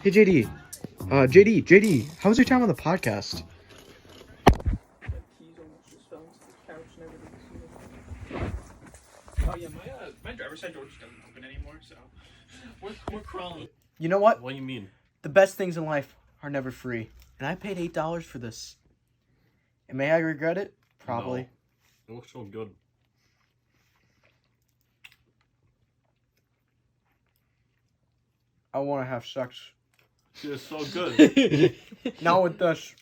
Hey, JD. JD, how was your time on the podcast? Oh yeah, my driver's side door just doesn't open anymore, so we're crawling. You know what? What do you mean? The best things in life are never free. And I paid $8 for this. And may I regret it? Probably. No. It looks so good. I want to have sex. It's so good. Not with this.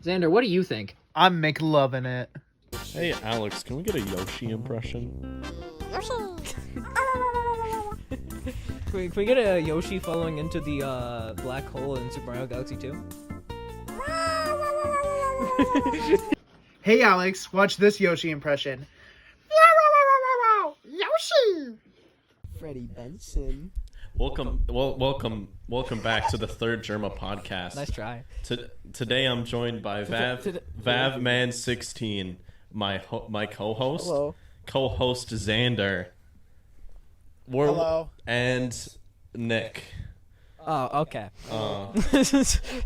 Zander, what do you think? I'm McLovin' it. Hey, Alex, can we get a Yoshi impression? Can we get a Yoshi following into the black hole in Super Mario Galaxy 2? Hey Alex, watch this Yoshi impression. Yoshi! Freddie Benson. Welcome back to the Third Jerma Podcast. Nice try. Today I'm joined by Vavman16, my co-host. Hello. Co-host Zander. Hello. And Nick. Oh, okay.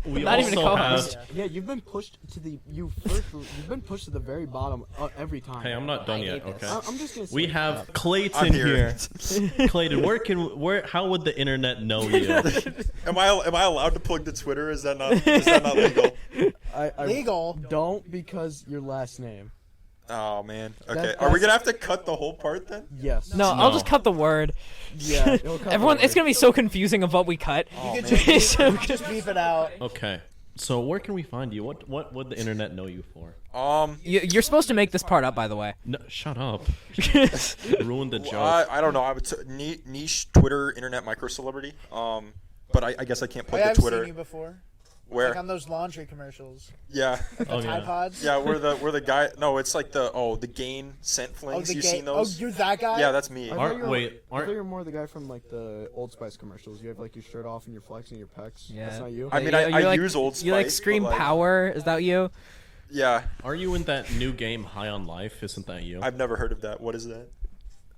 We Not even a also co-host. have. Yeah, you've been pushed to the the very bottom every time. Hey, I'm not done I yet. hate this. Okay. I'm just gonna say We have Clayton here. Clayton, how would the internet know you? Am I allowed to plug the Twitter? Is that not legal? I Legal. don't because your last name. Oh man. Okay. That- Are we gonna have to cut the whole part then? Yes. No, I'll just cut the word. Yeah. it'll come Everyone, over. it's gonna be so confusing of what we cut. Oh, You man. could So just beef it out. Okay. So where can we find you? What would the internet know you for? You're supposed to make this part up, by the way. No, shut up. Ruined the joke. I don't know. I would niche Twitter internet micro celebrity. But I guess I can't plug I've the Twitter. seen you before. Where? Like on those laundry commercials. Yeah. The Tide Pods. Yeah. We're the guy. No, it's like the Gain scent flings. the You gay- seen those? Oh, you're that guy? Yeah, that's me. I thought you were- I Aren't- thought you were more the guy from like the Old Spice commercials. You have like your shirt off and you're flexing your pecs. Yeah. That's not you. I mean, You're I like- use Old Spice. You like but, Scream like, Power? Is that you? Yeah. Are you in that new game High on Life? Isn't that you? I've never heard of that. What is that?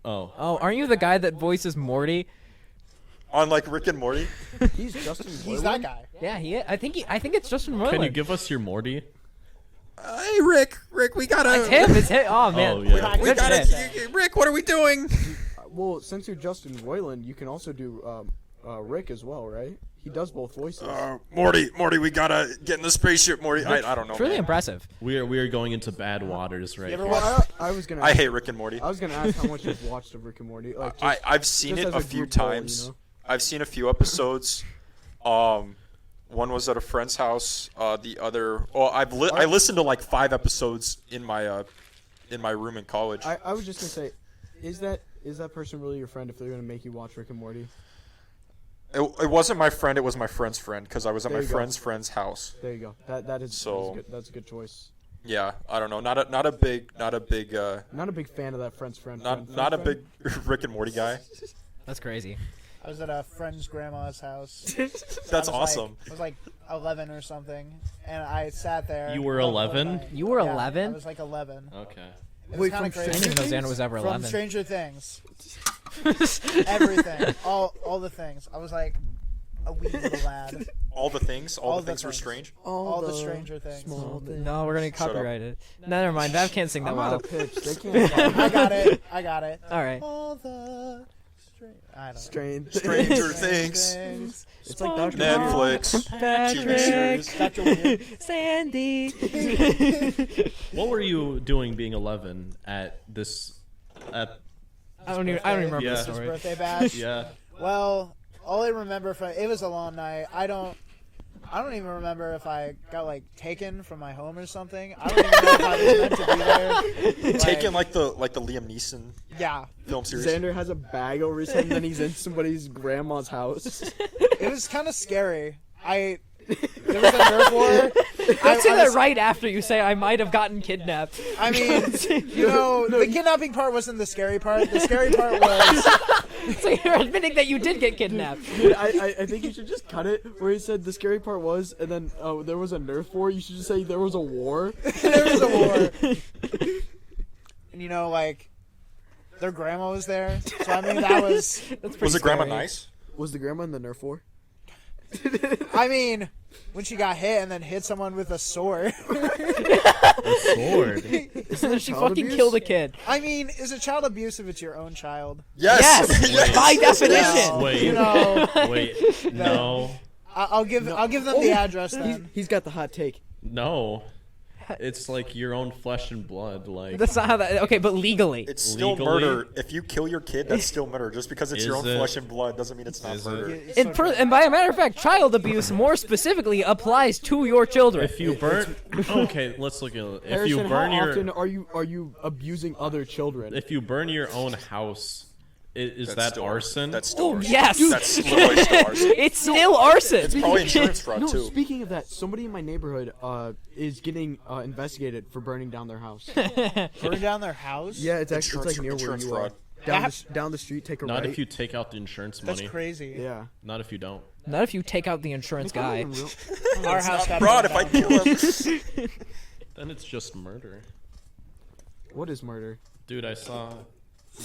Oh. Oh, aren't you the guy that voices Morty? On like Rick and Morty? He's Justin. He's that guy. Yeah, he. I think it's Justin Roiland. Can you give us your Morty? Hey Rick, we gotta. It's him. It's him. Oh man. Oh, yeah. We Good gotta. shit. Rick, what are we doing? Well, since you're Justin Roiland, you can also do Rick as well, right? He does both voices. Morty, we gotta get in the spaceship, Morty. I don't know. It's really man. impressive. We are going into bad waters right ever here. watch- Well, I was gonna. I hate Rick and Morty. I was gonna ask how much you've watched of Rick and Morty. Like, just, I've seen just it as a few group goal, times. you know? I've seen a few episodes. One was at a friend's house. The other, I listened to like 5 episodes in my room in college. I was just gonna say, is that person really your friend if they're gonna make you watch Rick and Morty? It wasn't my friend. It was my friend's friend because I was at There my you go. friend's house. There you go. So- that's a good choice. Yeah, I don't know. Not a big Not a big fan of that friend's friend. not a big Rick and Morty guy. That's crazy. I was at a friend's grandma's house. That's I was awesome. I was like 11 or something, and I sat there. You were the whole 11? night. You were Yeah, 11? I was like 11. Okay. It was Wait, kinda from I crazy. didn't even know Xander was ever From 11. Stranger Things. Everything. All the things. I was like a wee little lad. All the things were things. strange. All the Stranger Things. No, we're gonna get Shut up. copyrighted. No, never mind. Vav can't sing that I'm out well. of pitch. They can't. I got it. All right. All the I don't know. Strange. Stranger Things. It's like Dr. Netflix. Patrick, series. Dr. Weird. Sandy. What were you doing being 11 at this? At I don't even remember Yeah. the His story. birthday bash. yeah. Well, all I remember from it was a long night. I don't even remember if I got like taken from my home or something. I don't even know if I was meant to be there. Taken like the Liam Neeson Yeah, film series. Xander has a bag over his head and then he's in somebody's grandma's house. it was kind of scary. There was a Nerf war. Don't say that right after you say I might have gotten kidnapped. I mean, the kidnapping part wasn't the scary part. The scary part was So you're admitting that you did get kidnapped. Dude, I think you should just cut it where he said the scary part was, and then there was a Nerf war. You should just say there was a war. there was a war. And like their grandma was there. So I mean that was That's pretty Was it Grandma scary. nice? Was the grandma in the Nerf war? I mean, when she got hit and then hit someone with a sword. Sword. So she child fucking abuse? killed a kid. I mean, is it child abuse if it's your own child? Yes. Yes, by definition. Wait. You know, Wait. No. I'll give them the address then. He's got the hot take. No. It's like your own flesh and blood. Like That's not how that. Okay, but legally. It's still Legally? murder. If you kill your kid, that's still murder. Just because it's your Is own it? flesh and blood doesn't mean it's not Is murder. it? And by a matter of fact, child abuse more specifically applies to your children. If you burn. Okay, let's look at it. If Harrison, you burn how your. often are you abusing other children? If you burn your own house, is That's that still- arson? That's still Oh, arson. yes. That's literally still arson. It's still arson. It's probably insurance fraud no, too. speaking of that, somebody in my neighborhood is getting investigated for burning down their house. Burn down their house? Yeah, it's Insurance- like near where insurance you fraud. are. Down the street, take a Not right. if you take out the insurance That's money. crazy. Yeah. Not if you don't. Not if you take out the insurance guy. Our house got Fraud burned if I down. kill him. Then it's just murder. What is murder? Dude, I saw.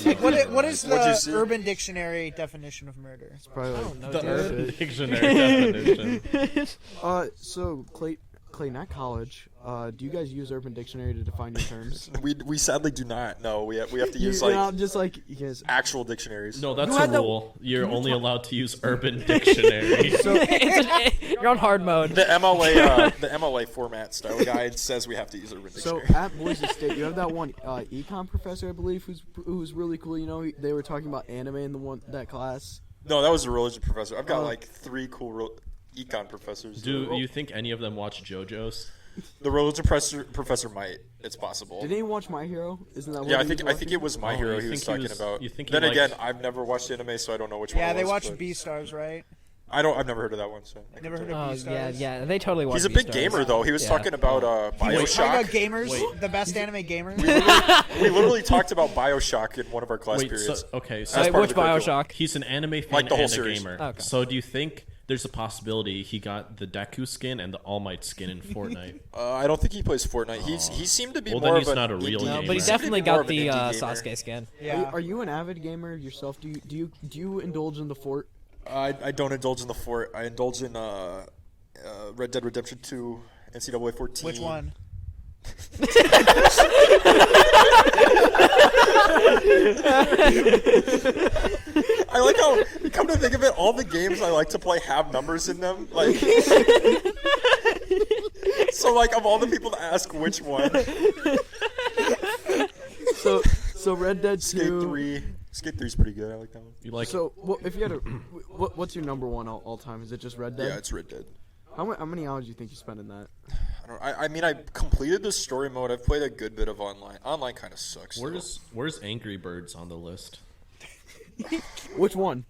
Like, what is What'd you the see? Urban Dictionary definition of murder? It's probably like The bullshit. Urban Dictionary definition. So Clayton, at college, do you guys use Urban Dictionary to define your terms? We sadly do not. No, we have to use You're like not just like you guys. actual dictionaries. No, that's You a had the- rule. You're only allowed to use Urban Dictionary. You're on hard mode. The MLA format style guide says we have to use Urban So Dictionary. at Boise State, you have that one econ professor, I believe, who's really cool. You know, they were talking about anime in that class. No, that was a religion professor. I've got like 3 cool econ professors. Do you think any of them watch JoJo's? The religion professor might. It's possible. Did anyone watch My Hero? Isn't that what Yeah, he was I think it was My Oh, Hero you he was think he talking was- about. you think he Then liked- again, I've never watched anime, so I don't know which one. Yeah, it they was, watch but B-Stars, right? I've never heard of that one. So I Never can heard tell. of Oh B-Stars? yeah, they totally watch. He's a big B-Stars. gamer though. He was Yeah. talking about Talking about Bioshock. gamers, the best anime gamers. We literally talked about Bioshock in one of our class Wait, periods. so, okay, As so part of which the curriculum. Bioshock? he's an anime fan Like the whole and a series. gamer. Okay. So do you think there's a possibility he got the Deku skin and the All Might skin in Fortnite? I don't think he plays Fortnite. He seemed to be Well, more then of he's an not a real indie- gamer. But he Seemed to definitely be more got of an the indie gamer. Sasuke skin. Yeah. Are you an avid gamer yourself? Do you indulge in the fort? I don't indulge in the fort. I indulge in Red Dead Redemption 2, NCAA 14. Which one? I like how, come to think of it, all the games I like to play have numbers in them. Like, so like of all the people to ask which one, So Red Dead 2. Skate 3. Skate 3's pretty good. I like that one. You like? So if you had a, what's your number one all time? Is it just Red Dead? Yeah, it's Red Dead. How many hours do you think you spend in that? I mean, I completed the story mode. I've played a good bit of online. Online kind of sucks. though. Where's Angry Birds on the list? Which one?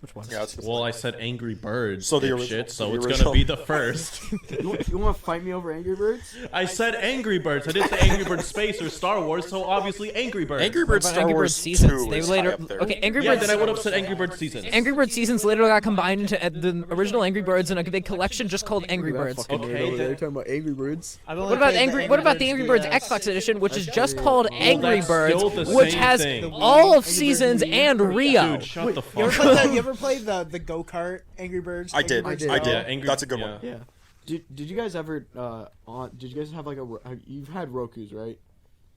Which one? Yeah, it's Well, I said Angry Birds. So the dipshit, original- so the it's original. gonna be the first. You want to fight me over Angry Birds? I said Angry Birds. I didn't say Angry Birds Space or Star Wars, so obviously Angry Birds. Angry What Birds about Star Angry Wars Birds Seasons? 2 They is later. high up there. Okay, Angry Yeah, Birds. then I would have said Angry Birds Seasons. Angry Birds Seasons later got combined into the original Angry Birds in a big collection just called Angry Look at that Birds. fucking Okay, nerd over then- there talking about Angry Birds. What about the Angry Birds Xbox edition, which is just called Angry that's Birds, still the which same has thing. all of Seasons and Rio. Dude, shut the You ever fuck played up. that? You ever played the go kart Angry Birds? I did. Angry Birds I Go? did. Yeah, Angry- That's a good yeah. one. Yeah. Did you guys ever did you guys have like you've had Roku's, right?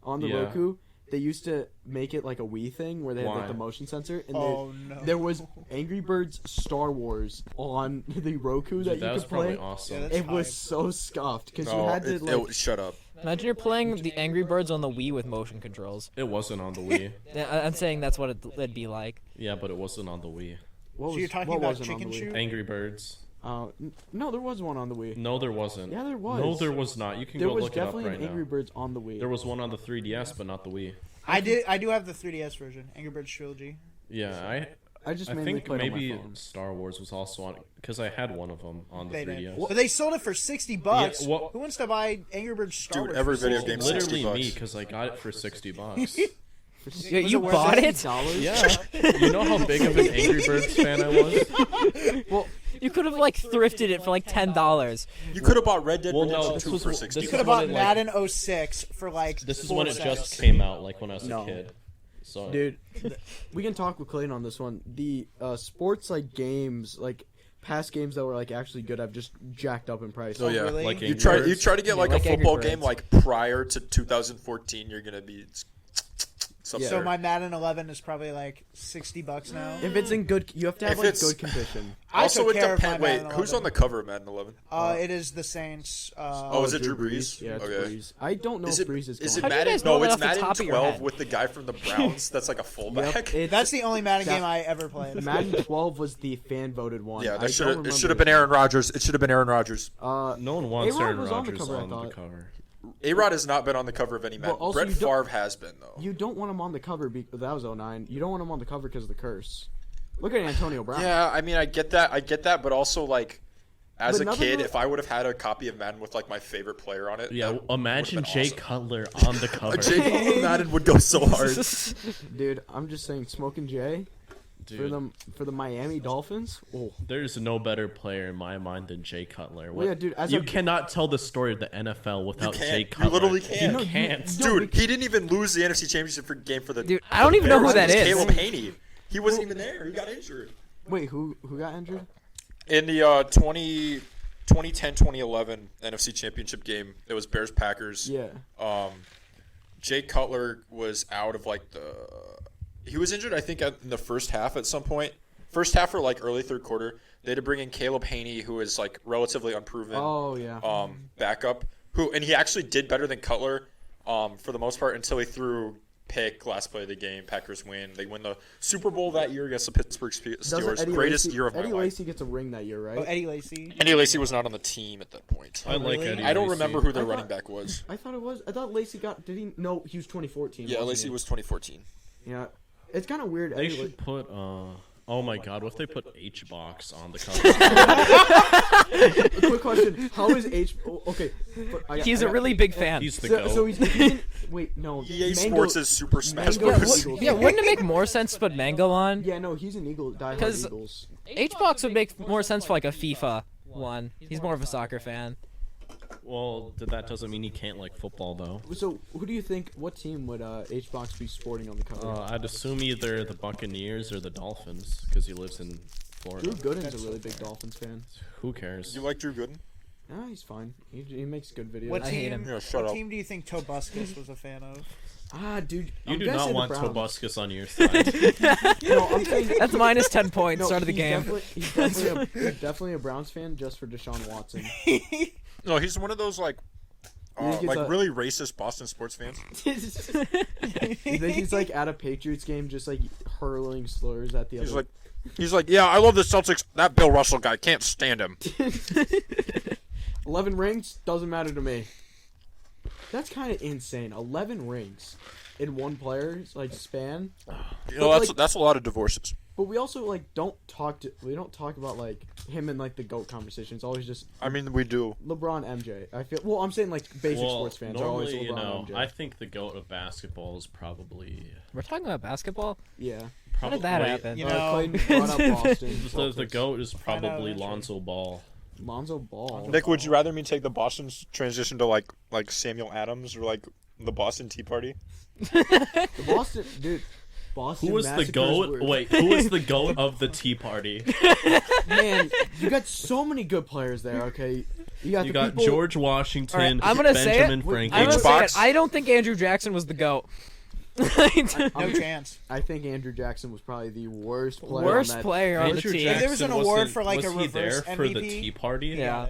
On the Yeah. Roku, they used to make it like a Wii thing where they had Why? like the motion sensor, and Oh, no. there was Angry Birds Star Wars on the Roku that Dude, that you was could probably play. awesome. Yeah, that's It was hype. so scuffed because you No, had to like. shut up. Imagine you're playing the Angry Birds on the Wii with motion controls. It wasn't on the Wii. I'm saying that's what it'd be like. Yeah, but it wasn't on the Wii. What So you're talking about Chicken Shoot? Angry Birds. No, there was one on the Wii. No, there wasn't. Yeah, there was. No, there was not. You can There go was look it up definitely right an Angry now. Birds on the Wii. There was one on the 3DS, but not the Wii. I do have the 3DS version, Angry Birds Trilogy. Yeah, I just I mainly think played maybe on my phone. Star Wars was also on because I had one of them on the They 3DS. did. But they sold it for $60. Yeah, well- Who wants to buy Angry Birds Star Dude, Wars? every for video $60? game Literally $60. me because I got it for $60. You worth bought it? $60? Yeah, you know how big of an Angry Birds fan I was. Well, You could have like thrifted it for like $10. You could have bought Red Dead Well, no, Redemption this 2 was- for this 60. You could have when bought it, like- Madden 06 for like This is 4 when it cents. just came out, like when I was No. a kid. So Dude, we can talk with Clayton on this one. The sports like games, like past games that were like actually good, have just jacked up in price. Oh yeah, really? like you try to get like like a Angry football Birds. game like prior to 2014, you're gonna be. Yeah. So my Madden 11 is probably like $60 now. If it's in good, you have to have If like it's- good condition. I Also, took it care of my depends. Wait, Madden who's 11. on the cover of Madden 11? It is the Saints. Is it Drew Brees? Yeah, it's Okay. Brees. I don't know Is if it Brees is is going. it How do you Madden? guys know No, that it's off the Madden top of your 12 head? with the guy from the Browns. That's like a fullback. That's the only Madden That- game I ever played. Madden 12 was the fan voted one. Yeah, I that don't should have. It remember should have been Aaron Rodgers. It should have been Aaron Rodgers. no one wants A-Rod Aaron was on the Rodgers cover, I on the thought. cover. A-Rod has not been on the cover of any Madden. also Brett you don't- Favre has been though. You don't want him on the cover because that was 09. You don't want him on the cover because of the curse. Look at Antonio Brown. Yeah, I mean, I get that, but also like, as But a nothing kid, really- if I would have had a copy of Madden with like my favorite player on it, Yeah, that imagine would've Jay been Cutler on the cover. awesome. Jay Madden would go so hard. Dude, I'm just saying, Smoking Jay Dude, for the Miami Dolphins. Oh, there's no better player in my mind than Jay Cutler. Well, yeah, dude, as you a- cannot tell the story of the NFL without can't. Jay You Cutler. literally can't. You No, can't. Dude, he didn't even lose the NFC Championship game for the. Dude, I don't even know who Bears. that It was is. Caleb Haney. He wasn't even there. He got injured. wait, who got injured? In the 2010-2011 NFC Championship game, it was Bears Packers. Yeah. Jay Cutler was out of like the. He was injured, I think, in the first half at some point. First half or like early third quarter. They had to bring in Caleb Haney, who is like relatively unproven. Oh yeah. Backup. And he actually did better than Cutler, for the most part, until he threw pick last play of the game. Packers win. They win the Super Bowl that year against the Pittsburgh Doesn't Steelers. Eddie Greatest Lacy, year of my Eddie life. Lacy gets a ring that year, right? Oh, Eddie Lacy. Eddie Lacy was not on the team at that point. I like really? Eddie I don't Lacy. remember who their I running thought- back was. I thought it was. I thought Lacy got. Did he? No, he was 2014. Yeah, wasn't Lacy he? was 2014. Yeah, it's kind of weird. They Eddie should put. Oh my God! What if they put H-Box on the cover? Quick question: how is H? Oh, okay, but He's a really big fan. He's the So, goat. so he's in, wait, no. EA Mango- Sports is Super Smash Mango- Bros. Eagles. Yeah, wouldn't it make more sense to put Mango on? Yeah, no, he's an Eagle. Diehard 'Cause- Eagles. H-Box would make more sense for like a FIFA one. He's more of a soccer fan. Well, that doesn't mean he can't like football though. So, who do you think? What team would H-Box be sporting on the cover? I'd assume either the Buccaneers or the Dolphins because he lives in Florida. Drew Gooden's a really big Dolphins fan. Who cares? You like Drew Gooden? Ah, he's fine. He makes good videos. What I hate team? him. Yeah, shut what up. team do you think Tobuscus was a fan of? Ah, dude. You I'm do gonna not say the want Browns. Tobuscus on your side. No, I'm saying That's minus 10 points. no, Start of the he's game. He's definitely a Browns fan just for Deshaun Watson. No, he's one of those like think it's a- really racist Boston sports fans. You think he's like at a Patriots game, just like hurling slurs at the other? He's like, yeah, I love the Celtics. That Bill Russell guy, can't stand him. 11 rings doesn't matter to me. That's kind of insane. 11 rings in one player's like span. You know, But, like- that's a lot of divorces. But we also like don't talk about like him in like the GOAT conversation. It's always just I mean, we do. LeBron, MJ. I feel. Well, I'm saying like basic Well, sports fans are always normally, LeBron, MJ. I think the goat of basketball is probably We're talking about basketball? Yeah. How did that happen? You know- Clayton brought up Boston. the goat is probably eventually. Lonzo Ball. Lonzo Ball. Nick, would you rather me take the Boston's transition to like Samuel Adams or like the Boston Tea Party? The Boston, dude. Boston. Who was the Massacres goat? were- Wait, who was the goat of the Tea Party? Man, you got so many good players there. Okay, you got You the got people. George All right, Washington, I'm gonna say Benjamin it. Franklin. I'm gonna say it. H-Box? I don't think Andrew Jackson was the GOAT. No chance. I think Andrew Jackson was probably the worst player. Worst on that. player on the Andrew team. If there was an Jackson award wasn't- for, like, was a he there reverse for the MVP? Tea Party? Yeah.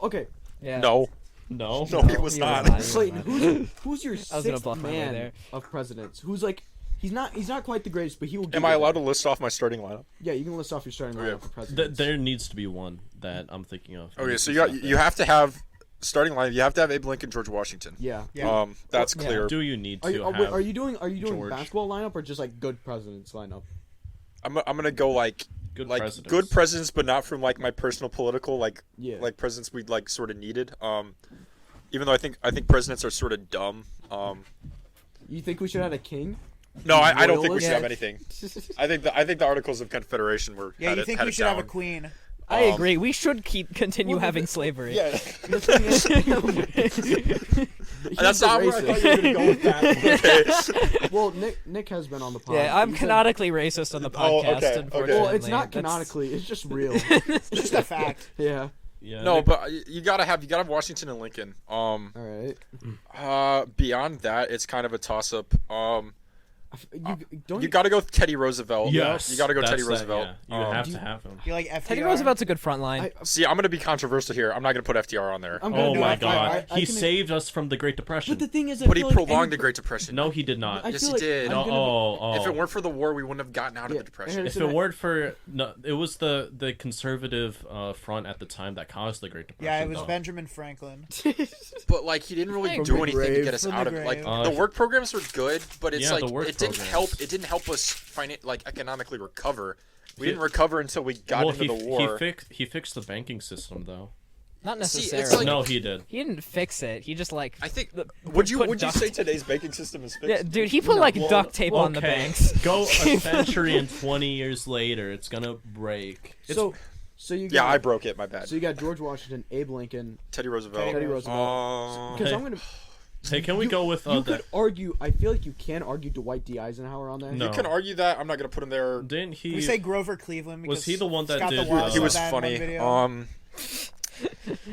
Okay, Yeah. No, No. no, he was he not. was not. Clayton, who's your I was gonna sixth bluff my way man there. of presidents? Who's like, he's not quite the greatest, but he will. Am I allowed to list off my starting lineup? Yeah, you can list off your starting Okay. lineup for presidents. There needs to be one that I'm thinking of. Okay, so you have to have starting lineup. You have to have Abe Lincoln, George Washington. Yeah. Yeah. That's Yeah. clear. Do you need Are to you, have? are you doing George. basketball lineup or just like good presidents lineup? I'm gonna go like good like presidents? good presidents, but not from like my personal political like Yeah. like presidents we like sort of needed. Even though I think presidents are sort of dumb. You think we should have a king? No, I don't think we Royalist? should have anything. I think the Articles of Confederation were Yeah, had you it, think had we it should have a down. queen? I agree. We should continue having slavery. Yeah, The thing is, that's not where I thought you were gonna go with that. Okay. well, Nick has been on the pod. Yeah, I'm He said- canonically racist on the Oh, podcast. okay, okay. Unfortunately, Well, it's not That's- canonically. It's just real. It's just a fact. Yeah. Yeah. No, Nick- but you gotta have Washington and Lincoln. All right. Beyond that, it's kind of a toss up. Don't You gotta go with Teddy Roosevelt. yes, you gotta go that's Teddy that, Roosevelt. yeah. You have do to you- have him. You like FDR? Teddy Roosevelt's a good front line. See, I'm gonna be controversial here. I'm not gonna put FDR on there. I'm gonna Oh do my it. God, I he can- saved us from the Great Depression. But the thing is, I But he feel like prolonged any- the Great Depression. No, he did not. I Yes, feel he like did. I'm No, gonna- If it weren't for the war, we wouldn't have gotten out of the Depression. If it weren't for no, it was the conservative front at the time that caused the Great Depression. Yeah, it was though. Benjamin Franklin. But like, he didn't really From do the anything to grave. get us From out the of like grave. the work programs were good, but it's Yeah, like the work it didn't programs. help. It didn't help us economically recover. We didn't recover until we got Well, into the war. he fixed the banking system though. Not See, it's necessarily. like- No, he did. He didn't fix it. He just like I think. the- Would you put would you duct- say today's banking system is fixed? Yeah, dude, he put like duct tape on the banks. Go a century and 20 years later, it's gonna break. So you got, Yeah, I broke it. My bad. So you got George Washington, Abe Lincoln, Teddy Roosevelt. Teddy Roosevelt. Because Hey. I'm gonna. Hey, can we go with You the? could argue. I feel like you can argue Dwight D. Eisenhower on there. No. You can argue that. I'm not gonna put him there. Didn't he? Can we say Grover Cleveland? Was he the one that Scott did, the Walrus He was said that in one funny. video.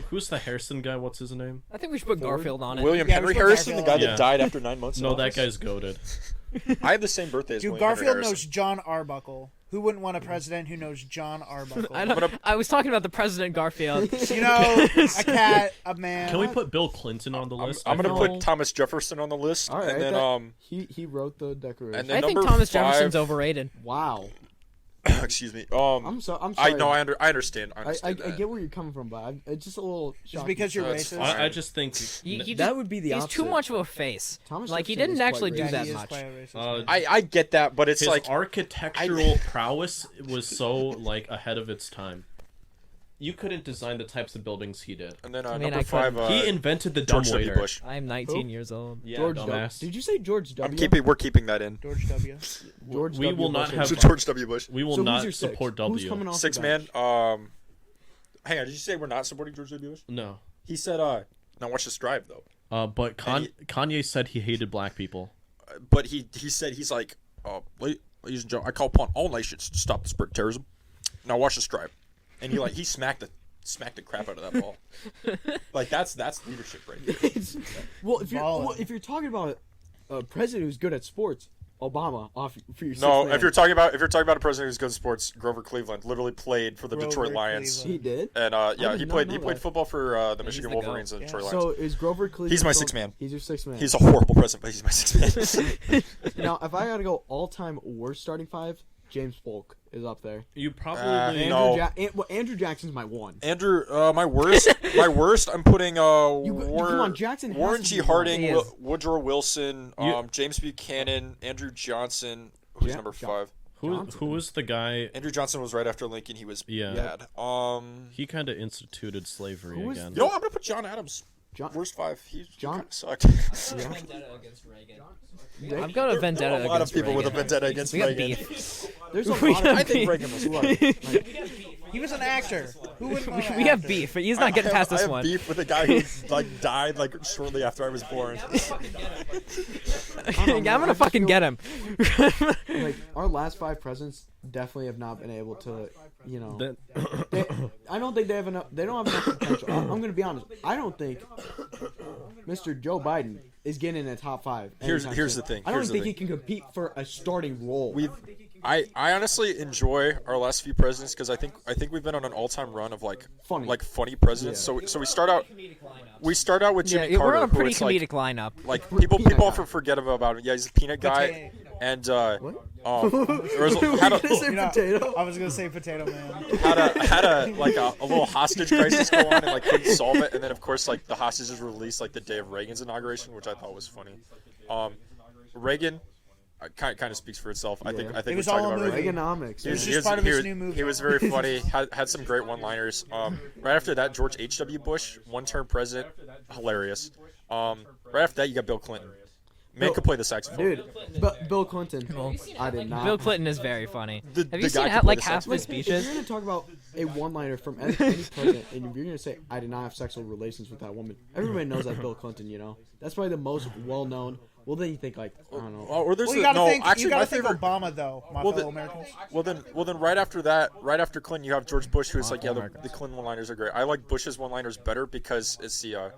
Who's the Harrison guy? What's his name? I think we should put Garfield on it. William Yeah, Henry we put Harrison, the Garfield guy on. that died after 9 months. in No, that office. guy's goaded. I have the same birthday as Dude, William Garfield Henry knows Harrison. John Arbuckle. Who wouldn't want a president who knows John Arbuckle? I was talking about the President Garfield. You know, a cat, a man. Can we put Bill Clinton on the list? I'm I gonna feel- put Thomas Jefferson on the list, All right. and then he wrote the Declaration. and then I think number Thomas 5, Jefferson's overrated. Wow. excuse me. I'm I sorry. know. I understand. I I understand. I that. get where you're coming from, but it's just a little. Just shocking. because you're That's racist. fine. I just think He that just- would be the he's opposite. too much of a face. Thomas Like he Jefferson didn't is actually quite do Yeah, that he is much. quite a racist. I get that, but it's his like architectural prowess was so like ahead of its time. You couldn't design the types of buildings he did. and then I mean, number I 5. He invented the George W. dumbwaiter. Bush. I'm 19 Who? years old. Yeah, George dumbass. Did you say George W? We're keeping that in. George W. George We W. will not Bush. have- So George W. Bush. We will So who's not your six? support Who's W. coming off the 6 bench? man. Hang on. Did you say we're not supporting George W. Bush? No. He said. Now watch this drive though. But Kanye said he hated black people. But he said he's like, ladies and gentlemen, I call upon all nations to stop the spread of terrorism. Now watch this drive, and he smacked the crap out of that ball. Like that's leadership right there. Well, Ballin'. if you're talking about a president who's good at sports, Obama off for your No, sixth if you're talking about a president who's good at sports, Grover Cleveland literally played for the Grover Detroit Lions, Cleveland. he did. and I he did not played know that. football for the he's Michigan the goat. Wolverines and Yeah. Detroit Lions. So is Grover Cleveland? He's my still- sixth man. He's your sixth man. He's a horrible president, but he's my sixth man. Now, if I gotta go all-time worst starting five, James Polk is up there. You probably No. Andrew Jackson's my one. Andrew, my worst. I'm putting come on, Jackson has Warren to G. be Harding, He is. Woodrow Wilson, You- James Buchanan, Andrew Johnson. Who's Yeah, number John- 5? who was the guy? Andrew Johnson was right after Lincoln. He was Yeah. bad. He kind of instituted slavery Who was again. You know what? I'm gonna put John Adams. John- Worst 5. He John- kinda sucked. I've got a vendetta a lot of against people with a Reagan. vendetta against We got Reagan. beef. There's a We lot got of I think beef. Reagan was He was an actor. Who wouldn't want an We have actor? beef. He's not getting past I this have one. beef with a guy who died shortly after I was born. I'm gonna fucking get him. like our last 5 presidents definitely have not been able to, Then- I don't think they have enough. They don't have enough potential. I'm gonna be honest. I don't think Mr. Joe Biden is getting in the top 5. Here's anytime the soon. thing. I don't Here's the think he thing. can compete for a starting role. I honestly enjoy our last few presidents because I think we've been on an all-time run of funny presidents. Yeah. So we start out with Jimmy Yeah, Carter, we're on a who pretty it's comedic lineup. like Peanut people guy. often forget about him. Yeah, he's a peanut guy, and there was had You know, Potato. I was gonna say potato man. had a little hostage crisis go on and couldn't solve it, and then of course the hostages were released the day of Reagan's inauguration, which I thought was funny. Reagan kind of speaks for itself. I think It we was talked all a about movie. Reagan. Economics. It was just part of his new movie. He was very funny. Had some great one-liners. Right after that, George H.W. Bush, one-term president, hilarious. Right after that, you got Bill Clinton. Man could play the saxophone. Dude, but Bill Clinton. I did not. Bill Clinton is very funny. The Have you guy seen could play like the half of his saxophone. If you're speeches? gonna talk about a one-liner from any president, and if you're gonna say I did not have sexual relations with that woman, everybody knows that Bill Clinton. You know, that's probably the most well-known. Well, then you think like I don't know. Or there's Well, you the, gotta no, think. actually, You gotta my think favorite. Obama though, my Well, fellow the- Americans. Well then, right after that, right after Clinton, you have George Bush, who's like, yeah, the Clinton one-liners are great. I like Bush's one-liners better because it's the.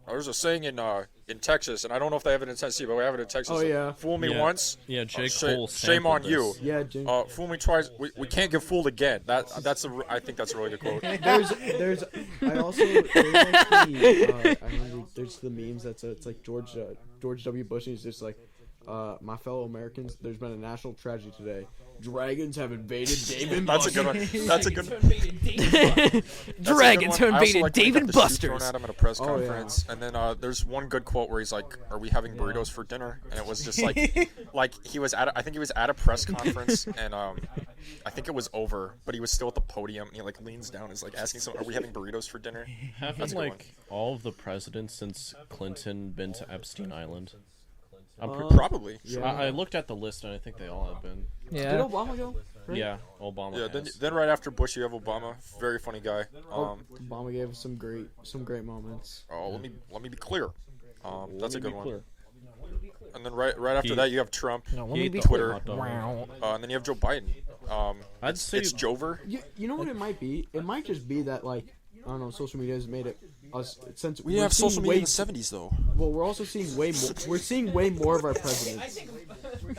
There's a saying in Texas, and I don't know if they have it in Tennessee, but we have it in Texas. Oh, yeah. Fool me Yeah. once. Yeah, J. sh- Cole shame on sampled you. this. Yeah, Jim. Fool me twice. We can't get fooled again. I think that's a really good quote. There's I also there's like the I remember there's the memes it's like George W. Bush and he's just like my fellow Americans, there's been a national tragedy today. Dragons have invaded Dave and That's a Buster's. good one. That's a good. Dragons who I also invaded like when he Dave got and the shoe Buster's. thrown at him at a press Oh, yeah. conference, and then there's one good quote where he's like, "Are we having burritos for dinner?" And it was just like, he was I think he was at a press conference, and I think it was over, but he was still at the podium. And he like leans down, and is like asking someone, "Are we having burritos for dinner?" Haven't That's a good like all of the presidents since Clinton been to Epstein Island? Probably. Yeah. I looked at the list and I think they all have been. Did Yeah. Obama go? Right? Yeah, Obama. Yeah. has. Then right after Bush, you have Obama. Very funny guy. Obama gave us some great moments. Let me be clear. That's a Let me good be one. clear. And then right after He- that, you have Trump. No, let He me ate be the Twitter. hot dog. And then you have Joe Biden. I'd say It's Jover. You know what it might be? It might just be that like I don't know, social media has made it us since We we're have seeing social way, media in the '70s though. Well, we're also seeing way more. We're seeing way more of our presidents.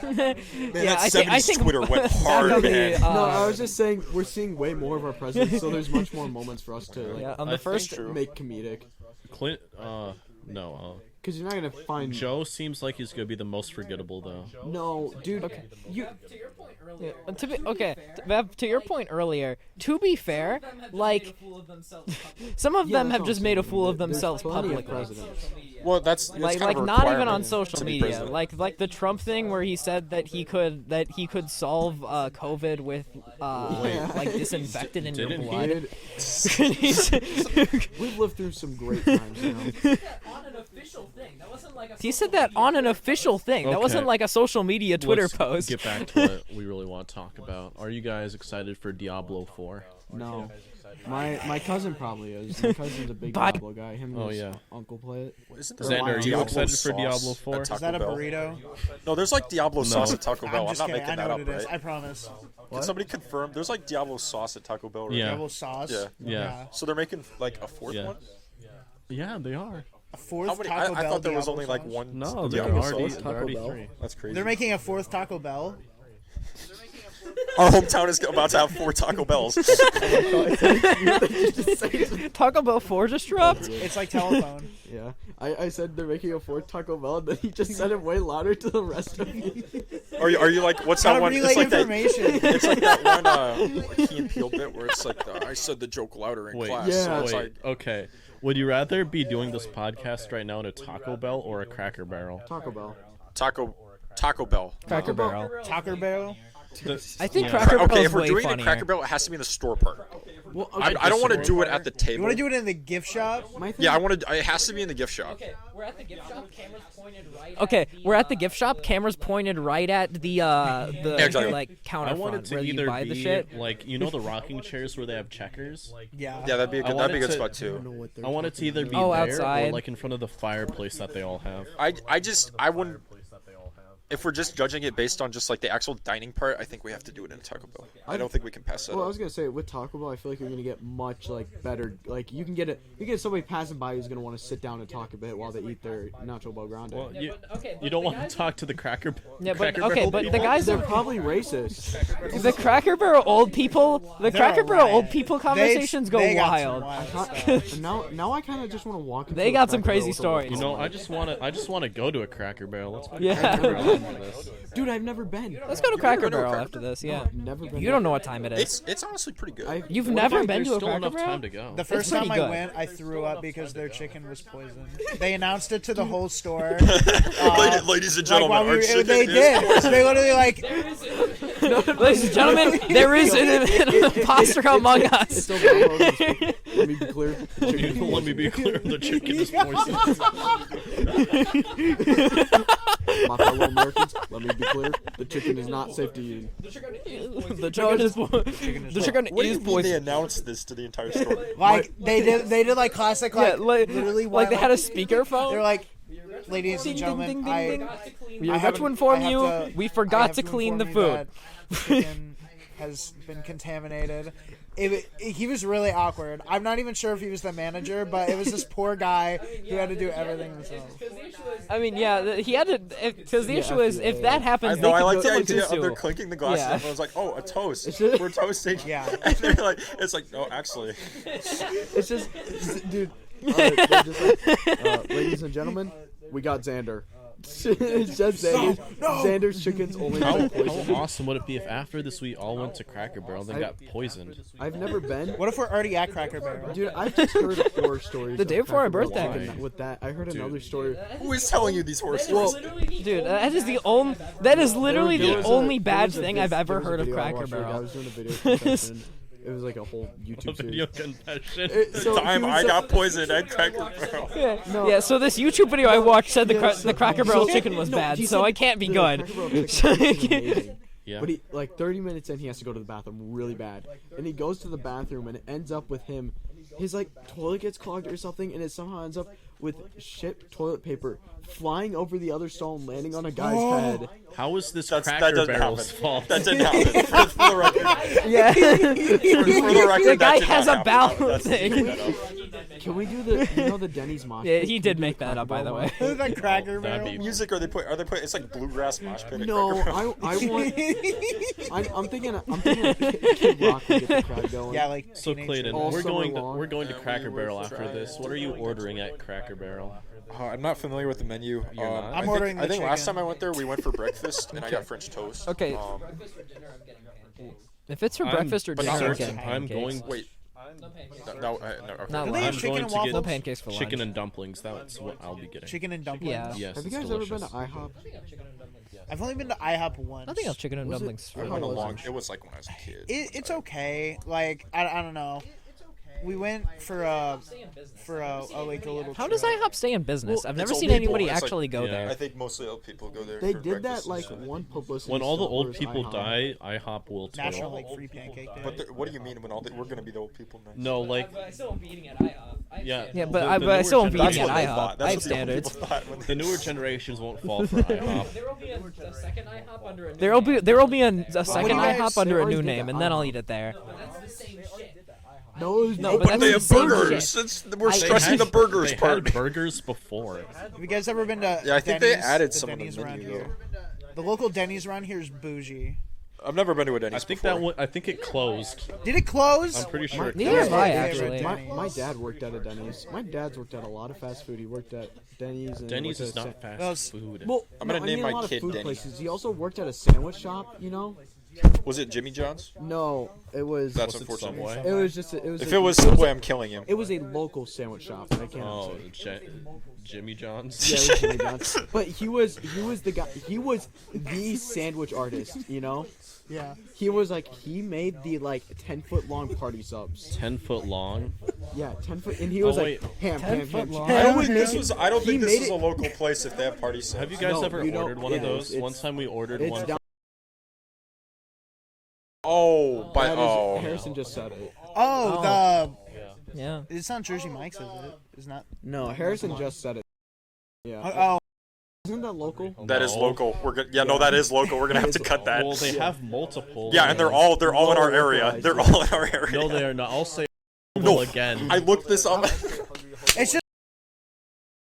Man, Yeah, that I 70s think Twitter went hard, definitely, man. No, I was just saying we're seeing way more of our presidents, so there's much more moments for us to like, Yeah, on I the think first. True. make comedic. Clint. No. Because you're not gonna find Joe seems like he's gonna be the most forgetable though. No, dude. You Yeah, to your point earlier, to be fair, like some of them have just made a fool of themselves There's plenty of publicly. presidents. Well, that's Like kind of a not even on requirement social to be media. president. Like the Trump thing where he said that he could solve COVID with like disinfectant in your Didn't he? blood. Dude, we've lived through some great times, you know. On an official thing. That wasn't like a He said that on an official thing. That Okay. wasn't like a social media Twitter Let's post. get back to what we really want to talk about. Are you guys excited for Diablo 4? No. My cousin probably is. My cousin's a big By- Diablo guy. Him and Oh, his yeah. uncle play it. Isn't there Zander, like are you Diablo excited for sauce Diablo at 4? Taco Is that a Bell? burrito? No, there's like Diablo sauce at Taco Bell. I'm I'm just not kidding. making I know that what up, it is. right? I promise. Can somebody confirm? There's like Diablo sauce at Taco Bell, right? Yeah. Double sauce. Yeah. Yeah. So they're making like a fourth Yeah. one? Yeah, they are. A fourth How many? Taco I Bell thought there was Diablo only like sauce? one. No, they're Diablo already, sauce. they're already Bell? 3. That's crazy. They're making a fourth Taco Bell. Our hometown is about to have 4 Taco Bells. Taco Bell 4 just dropped. It's like telephone. Yeah. I said they're making a fourth Taco Bell, and then he just said it way louder to the rest of you. Are you like what's that Gotta one? relay It's like that. information. It's like that one Key and Peele bit where it's like I said the joke louder in Wait, class. Yeah. So it's wait, like okay. Would you rather be doing this podcast right now in a Taco Bell or a Cracker Barrel? Taco Bell. Taco Bell. Cracker Barrel. Taco Bell. I think Yeah. Cracker Barrel Okay, is if we're way doing it funnier. at Cracker Barrel, it has to be in the store part. Well, I don't want to do it at the You table. want to do it in the gift shop? My thing Yeah, I want to. It has to be in the gift shop. Okay, we're at the gift shop. Cameras pointed right. Okay, at the, we're at the gift shop. Cameras pointed right at the exactly. like counter I want front it to where you either buy be the shit. like the rocking chairs where they have checkers. Yeah. Yeah, that'd be a I good. want That'd be a it good to- spot I don't know too. what they're I want it to either be Oh, there outside. or like in front of the fireplace that they all have. I wouldn't. If we're just judging it based on just like the actual dining part, I think we have to do it in a Taco Bell. I don't think we can pass that. Well, I up. was gonna say with Taco Bell, I feel like you're gonna get much like better. Like you can get somebody passing by who's gonna want to sit down and talk a bit while they eat their nacho bel grande. Well, you, okay, you don't want to talk to the Cracker. Yeah, but Cracker okay, Barrel but the people? guys They're are probably racist. the Cracker Barrel old people. The They're Cracker Barrel alright. old people conversations go They got some wild. wild stuff. Now I kind of just want to walk. Into They a got some Cracker crazy Barrel with a stories. You know, I just want to go to a Cracker Barrel. Let's go to Yeah. Cracker Barrel. this. Dude, I've never been. Let's go to Cracker Barrel after this. Yeah. Never been. You don't know what time it is. It's honestly pretty good. You've What never if, been there's to a still Cracker enough Barrel? time to go. The first pretty time I good. went, I threw up because their chicken was poisoned. They announced it to the whole store. Ladies and Like, gentlemen, while our we, chicken they is did. They literally like. Ladies and gentlemen, there is an imposter among It's us. okay. Let me be clear. The chicken is Let me be clear, the chicken is poisoned. My fellow Americans, let me be clear. The chicken is not safe to eat. The chicken is the chicken What do is you mean they poisoned. announced this to the entire store? Like they did like classic Yeah, like literally like they had a They speakerphone. were like, ladies Ding, and ding, gentlemen, ding, ding, I ding. We I regret have to inform I have you, to- we I forgot have to clean the inform you food. that chicken has been contaminated. He was really awkward. I'm not even sure if he was the manager, but it was this poor guy who had to do everything himself. I mean, yeah, he had to. Because the issue is, if that happens, I like the someone idea can of they're sue. clinking the glasses. Yeah. Everyone's like, "Oh, a toast. just- We're toasting." Yeah. And they're like, "It's like, no, actually." It's just, dude. They're just like, ladies and gentlemen, we got Zander. It's just Xander's. Xander's chicken's only How, been how poisoned. awesome would it be if after this we all went to Cracker Barrel and then got poisoned? I've never been. What if we're already at Cracker Barrel? Dude, I've just heard horror stories. The of day before our Cracker Barrel birthday. chicken. With that, I heard another story. Who is telling you these horse Well, stories? Dude, that is the only. That is literally there the was only there bad was a thing vid- I've ever there was a heard of video I Cracker watched where a guy Barrel. was doing a video confession. It was like a whole A YouTube video series. confession. So he Time was I so- got poisoned at Cracker Barrel. Yeah, so this YouTube video I watched said the Cracker Barrel so- chicken was no, bad, he so said I can't be the good. Cracker Barrel chicken was amazing. Yeah. But he, like 30 minutes in, he has to go to the bathroom really bad, and he goes to the bathroom, and it ends up with him. His like toilet gets clogged or something, and it somehow ends up with shit toilet paper flying over the other stall and landing on a guy's head. How is this That Cracker doesn't Barrel's happen. fault? That didn't happen. For the record. Yeah. For the record, The guy that did has not a bowel happen. That's thing. making that up. Can we do the Denny's mosh? Yeah, pit? he Can did we do make the that up, by the way. The Cracker That'd Barrel. be- Music are they put? It's like bluegrass mosh pit. At No, Cracker Barrel. I want. I'm thinking Kid Rock would get the crowd going. Yeah, like So teenage Clayton, All we're summer going to long. we're going to And Cracker we Barrel will after try this. What are you ordering at Cracker Barrel? I'm not familiar with the menu. You're not? I I'm think, ordering the I think last chicken. time I went there, we went for breakfast, and I got French toast. Okay. If it's for I'm- breakfast or but dinner, not I'm worth getting it. I'm pancakes. going Wait. No, okay. Not Do they have I'm chicken going and to get waffles? No pancakes for lunch. chicken and dumplings. That's what I'll be getting. Chicken and dumplings. Yeah. Yes, Have you it's guys delicious. ever been to IHOP? I've only been to IHOP once. Nothing else chicken and Was it- dumplings. I How went was along. it? It was like when I was a kid. It's okay. Like I don't know. We went for a like a little. How does trip. IHOP stay in business? Well, I've never it's seen old people. anybody It's like- actually go Yeah. I there. think mostly old people go there. They for did that breakfast like and stuff. one publicity. When all the stunt old where it's people IHOP. die, IHOP will tell. National like free pancake day? But what do you mean when we're gonna be the old people next? No, like But I still won't be eating at IHOP. yeah. Yeah, the- but the I newer still won't be gener- That's eating what at they IHOP. thought. I That's have what the old standards. people thought when The they- newer generations won't fall for IHOP. There will be a second IHOP under a new There will be name. a second you guys- IHOP under they a new already did name, that and then I'll IHOP. eat it there. That's the same shit. No, No, But that's they the have same burgers. We're stressing the burgers they part. had burgers before. Have you guys ever been to? Yeah, I think they Denny's? added The some on the Denny's around menu, here. The local Denny's around here is bougie. I've never been to a Denny's I think before. that one. I think it closed. Did it close? I'm pretty sure. It Neither closed. have I, my actually. favorite My, Denny's. my dad worked at a Denny's. My dad's worked at a lot of fast food. He worked at Denny's. And Denny's worked is at not fast Well, it's- food. Well, I'm gonna no, name I mean my a lot of kid food Denny. places. He also worked at a sandwich shop. You know? Was it Jimmy John's? No, it was. That's Was it unfortunate. Subway? It was just. It was. If a- it was a- Subway, I'm killing him. It was a local sandwich shop. I can't Oh, say. Jimmy John's. Yeah, it was Jimmy John's. But he was the guy. He was the sandwich artist. You know? Yeah. He was like he made the like 10-foot long party subs. 10-foot long. Yeah, 10-foot, and he was Oh, like wait. ham, 10-foot long? I don't think this was. I don't He think this made is it- a local place if they have party subs. Have you guys No, ever you don't- ordered one of yeah, those? it's- One time we ordered It's one. down. Oh, by That is- oh. Harrison just said it. Oh, Yeah. it's not Jersey Mike's, is it? It's not. No, Harrison just said it. Yeah. Oh, Isn't that local? That is No. local. We're good. Yeah, no, that is local. We're gonna have to cut that. Well, they have multiple. Yeah, and they're all in our area. localized, They're yeah. all in our area. No, they are not. I'll say No, again. I looked this up. it's just.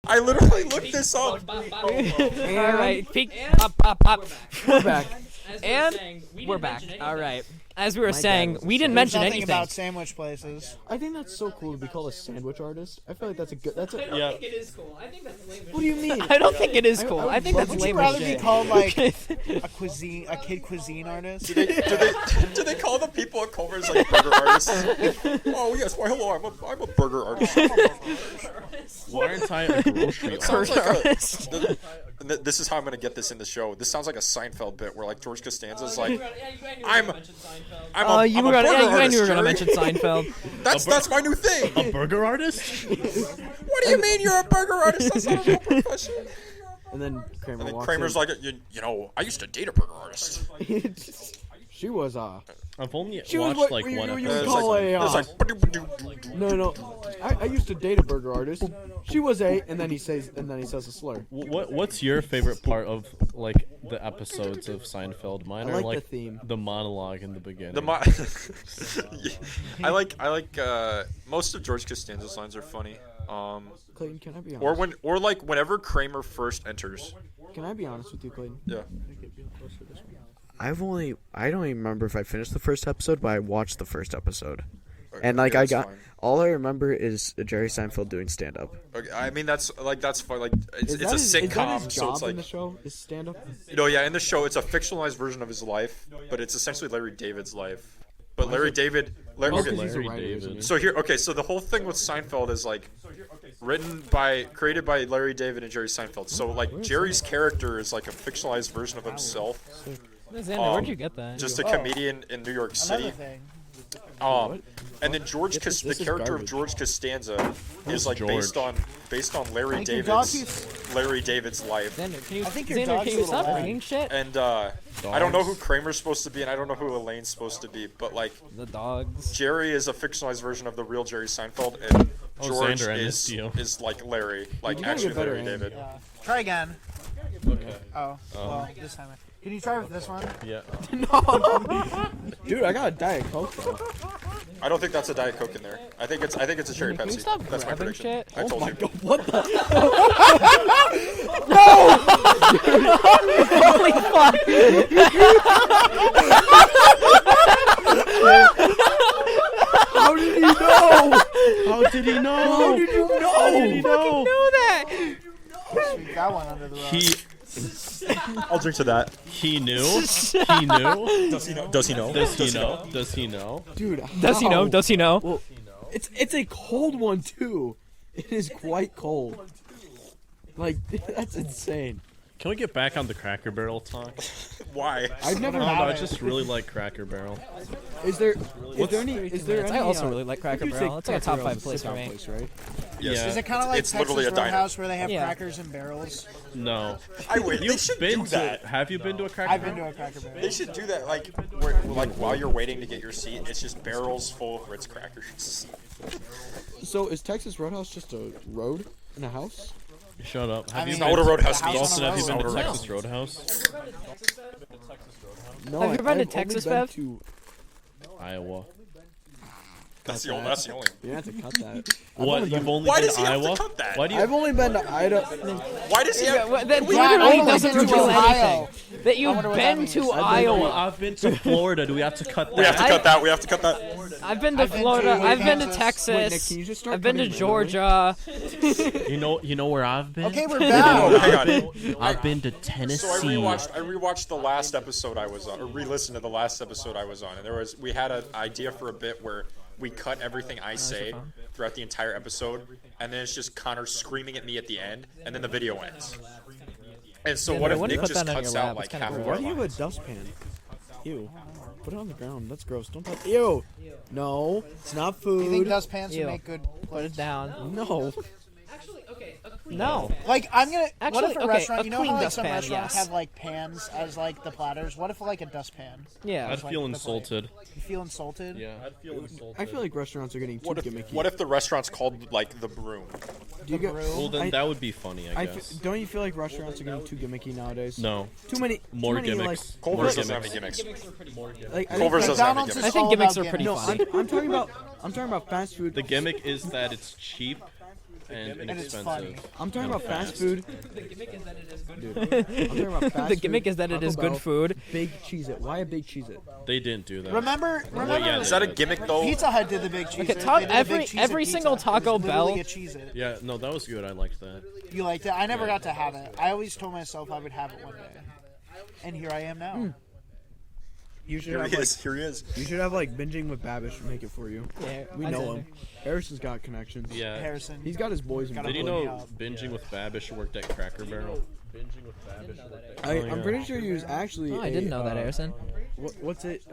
I literally looked this up. All right, peek, pop, pop, pop. We're back. As And saying, we we're didn't back. mention All right. anything. as we were My dad saying, was a we didn't There's mention nothing anything. about sandwich places. I think that's so cool to be called a sandwich artist. I feel like that's a good. That's a. I Yeah. think it is cool. I think that's lame. What do you mean? I don't think it is cool. I I think would that's Would you lame as rather be shit. called like a kid cuisine artist? Do they call the people at Culver's like burger artists? Oh yes, why hello, I'm a burger artist. Why aren't I a grocery It sounds artist? like Artist. this is how I'm gonna get this in the show. This sounds like a Seinfeld bit where like George Costanza's like, I'm. I'm You a were gonna, burger yeah, you and artist, you were gonna Jerry. mention Seinfeld. That's my new thing. A burger artist? What do you mean you're a burger artist? That's not a real profession. And then Kramer And then walks Kramer's in. like, you know, I used to date a burger artist. She was I've only She was watched what like you- one you- you episode. would call a, It's like, no. I used to date a burger artist. She was a, and then he says a slur. What's your favorite part of like the episodes of Seinfeld? Mine I are like the like theme. the monologue in the beginning. I like most of George Costanza's lines are funny. Clayton, can I be honest? Whenever Kramer first enters. Can I be honest with you, Clayton? Yeah. I don't even remember if I finished the first episode, but I watched the first episode. And Okay, that's fine. all I remember is Jerry Seinfeld doing stand up. Okay, I mean that's fine. Like it's Is a that his sitcom, job so it's in like the show? Is stand up? yeah. In the show, it's a fictionalized version of his life, but it's essentially Larry David's life. But Larry David. Okay, He's a Larry writer, isn't he? David. so the whole thing with Seinfeld is like created by Larry David and Jerry Seinfeld. So like Jerry's character is like a fictionalized version of himself, Xander, where'd you get that? just a comedian in New York Another City. thing. And then This the is character of garbage. George Costanza is like George? based on Larry Thank you, David's life. Xander, can you, I think your Xander, dog's can a you little stop loud. bringing shit? And I don't know who Kramer's supposed to be, and I don't know who Elaine's supposed to be, but like The dogs. Jerry is a fictionalized version of the real Jerry Seinfeld, and George Xander, I missed you. is like Larry, like You gotta actually get better Larry aim. David. Yeah. Try again. Oh, well, this time. Can you try with this one? Yeah. Dude, I got a Diet Coke though. I don't think that's a Diet Coke in there. I think it's a cherry Can you Pepsi. stop That's my grabbing prediction. shit? I told you. What the? Holy fuck! How did he know? How did he know? How did you know? How did he know? know that! We got one under the rug. He I'll drink to that. he knew. He knew. Does he know? Does he know? Does he know? Does he know? Dude, Does he know? how? Does he know? Well, it's a cold one too. It is quite cold. Like that's insane. Can we get back on the Cracker Barrel talk? Why? I've never I don't know. had I it. just really like Cracker Barrel. Is there any? I also really like I Cracker do think Barrel. It's like a top Cracker 5 Barrel's place a for top me. place, right? Yeah. Is it kind of like It's Texas literally a diner. Roadhouse where they have Yeah. crackers and barrels? No. They You've should been do to? that. Have you been to a Cracker I've Barrel? been to a Cracker Barrel. They should do that. Like while you're waiting to get your seat, it's just barrels full of Ritz crackers. So is Texas Roadhouse just a road and a house? Shut up. Have I you mean, Not what a roadhouse House means. Dawson, have you been to on a road. Texas Roadhouse? No, Have you been to I've only Texas, been Bev? to- Iowa. That's the only. You have to cut that. What? You've only Why been does to he have to Iowa? cut that? Why do you? I've only been to Idaho. Why does he have? That Yeah, I literally went doesn't to do Ohio. anything. That you've wonder what that been means. to Iowa. Iowa. I've been to Florida. Do we have to cut that? We have to I- cut that. We have to cut that. I've been to been Florida. to I've been to Kansas. Texas. Wait, Nick, can you just start I've been to cutting randomly? Georgia. You know where I've been? Okay, we're Oh, back. hang on. I've been to So I Tennessee. rewatched the last episode I was on, or re-listened to the last episode I was on, and we had an idea for a bit where we cut everything I say throughout the entire episode, and then it's just Connor screaming at me at the end, and then the video ends. And so what I if wouldn't Nick put just that on cuts your out lap. like It's kinda half of gross. Why our do you have lines? a dustpan? Ew. Put it on the ground. That's gross. Don't touch. Ew. No, it's not You think food. dustpans Ew. would make good Put plates? it down. No. Actually, okay, a clean No. Like I'm gonna. Actually, what if a okay, restaurant? a You know clean how like some dustpan, restaurants yes. have like pans as like the platters. What if like a dustpan? Yeah. I'd feel like the insulted. You feel insulted? Yeah, I'd feel insulted. I feel like restaurants are getting too gimmicky. What if the restaurant's called like the Broom? Do you get? Well, then I- that would be funny, I guess. don't you feel like restaurants are getting too gimmicky nowadays? No, Too many. more too many, gimmicks. Like, Culver's More doesn't have any gimmicks. gimmicks. like, I Culver's think- doesn't have any McDonald's is gimmicks. I think all gimmicks about are pretty gimmicks. funny. I'm talking about fast food. The gimmick is that it's cheap and And it's funny. inexpensive. I'm talking and about fast fast. food. The gimmick is that it is good. Dude, I'm talking about fast The food, gimmick is that it Taco is good Bell, food. Big Cheez-It. Why a big Cheez-It? They didn't do that. Remember? yeah, Is that a gimmick though? Pizza Hut did the big cheese. Okay, every single Taco Bell- Yeah, no, that was good. I liked that. You liked it? I never got to have it. I always told myself I would have it one day, and here I am now. You should Here have he like, is. Here he is. you should have like binging with Babish make it for you. Yeah, We know him. Harrison's got connections. Yeah. Harrison. He's got his boys in Gotta Did you pull me know up. Binging with Babish worked at Cracker Barrel? I'm pretty sure he was actually. Oh, I didn't know that, Harrison. What's it?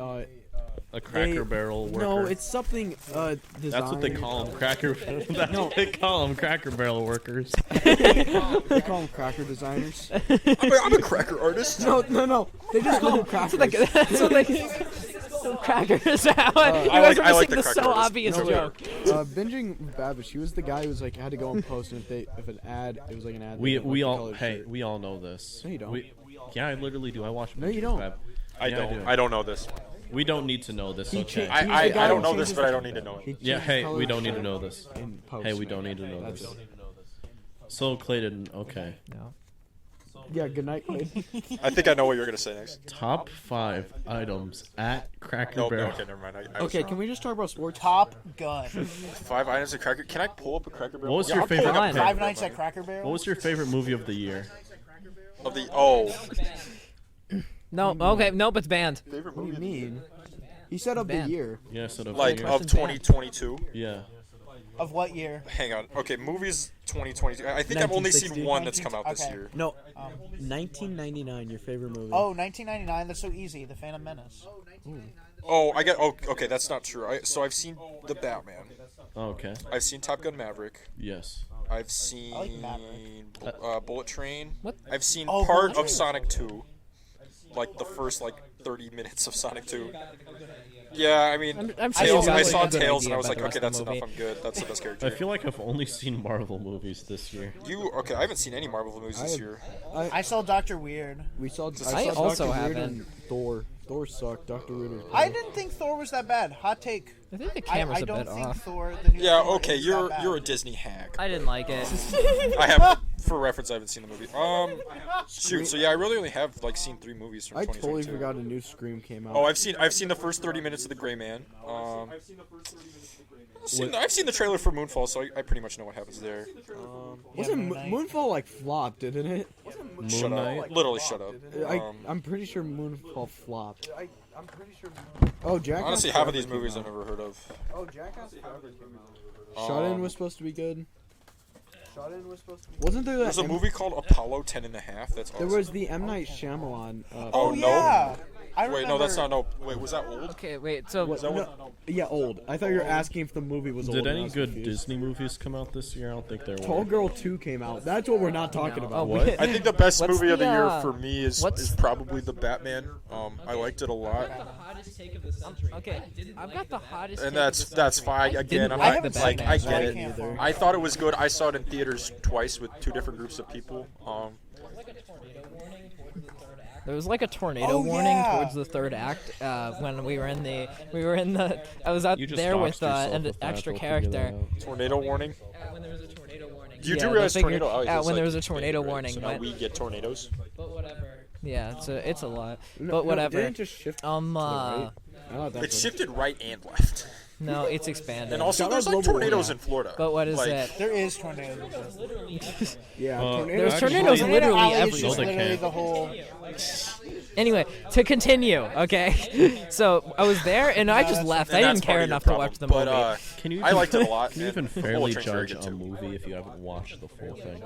A Cracker They- Barrel worker. No, it's something. That's what they call them, Cracker. That's what they call them, Cracker Barrel workers. They call them cracker designers. I'm a cracker artist. No. They just call them crackers. That's what they. Crackers. You guys I are like missing the the cracker so artist. obvious No, joke. Binging with Babish. He was the guy who was like had to go and post, and if an ad, it was like an ad. We they didn't like the all colored hey shirt. we all know this. No, you don't. Yeah, I literally do. I watch. No, you Binging don't. with Bab- I Yeah, I do. don't. I don't know this. We don't need to know this. He Okay. cha- I He's the guy I don't who know this, changes but I the- don't need to know it. He Yeah. changes Hey, we colored don't need to shirt know this. in post, Hey, we man. don't need to know That's this. it. So Clayton, okay. Yeah. Good night, Clayton. I think I know what you're gonna say next. Top 5 items at Cracker No, Barrel. okay, never mind. I was Okay, wrong. can we just talk about sports? Top Gun. 5 items of Cracker. Can I pull up a Cracker Barrel? What was Yeah, your I'm pulling favorite- up Fine. Cracker Five Barrel. Nights at Cracker Barrel. What was your favorite movie of the year? Of the No, okay, nope, it's banned. favorite What do movie you of the mean? He said of the Banned. year. Yeah, so like year. of 2022. Yeah. Of what year? Hang on. Okay, movies 2022. I think I've only seen 1960. one that's come out this Okay. year. No, 1999. Your favorite movie? Oh, 1999. That's so easy. The Phantom Menace. Oh, I get. Oh, okay, that's not true. So I've seen the Batman. Okay. I've seen Top Gun Maverick. Yes. I've seen I like Maverick. Bullet Train. What? I've seen Oh, part Bullet of Train. Sonic 2. Like the first 30 minutes of Sonic 2. Yeah, I mean, I'm sure Tails. you I got saw a good Tails idea and I was about like, the rest okay, of that's the enough. movie. I'm good. That's the best I character. feel like I've only seen Marvel movies this year. Okay, I haven't seen any Marvel movies this year. I saw Doctor Weird. We saw. I saw also Dr. Weird haven't. and Thor. Thor sucked. Dr. Weird was. I bad. didn't think Thor was that bad. Hot take. I think the I camera's a don't bit think off. Thor. The new Yeah, Thor okay, is you're that you're a bad. Disney hack. I didn't like it. I have, for reference, I haven't seen the movie. Shoot. So yeah, I really only have seen 3 movies from I totally 2022. forgot a new Scream came out. Oh, I've seen the first 30 minutes of The Gray Man. I've seen the trailer for Moonfall, so I pretty much know what happens there. Wasn't Moon Knight. Moonfall like flopped, didn't it? Shut Knight? up. Literally shut up. I'm pretty sure Moonfall flopped. I'm pretty sure. Oh, Jack. Honestly, half of these movies I've never heard of. Oh, Jackass Forever came out. Shut In was supposed to be good. Shut In was supposed to be. Wasn't there that? There's a movie called Apollo 10 and a half. That's awesome. There was the M Night Shyamalan. Oh, no. yeah. I Wait, remember. no, that's not no. Wait, was that old? Okay, wait, so Was that No, what? yeah, old. I thought you were asking if the movie was old. Did and I any was good confused. Disney movies come out this year? I don't think there Tall were. Girl 2 came out. That's what we're not talking No. about. Oh, What? I think the best What's movie of the the, year for me is what's- probably the Batman. I liked it a lot, Hottest take of the century. okay, I've got the hottest. and take of the that's century. fine. Again, didn't I'm like not the like Batman, I so get I it. can't find I thought it was good. I saw it in theaters twice with 2 different groups of people. There was like a tornado Oh, warning yeah. towards the third act when we were in the I was out You just there with doxed yourself an with that, extra go figure that character. out. Tornado warning. When there was a tornado warning. You Yeah, do they realize figured- tornado? when it's there like was a expanded, tornado right? warning, So now but- we get tornadoes. But whatever. Yeah, it's a lot. No, But whatever. No, didn't it just shift to the right? Oh, that's It shifted right and left. No, it's expanded. And also, Shout there's out like global tornadoes warming. in Florida. But what is Like, it? There is tornadoes. Yeah, There's actually- tornadoes Tornado literally Alley is everywhere. just No, they literally can't. the whole. Anyway, to continue, okay? So I was there and I just left. I And didn't that's care part of your enough to problem. watch the But, movie. Can you I liked it a lot. Can you even and fairly Bullet Train's very judge good, a too. movie if you haven't watched the full thing?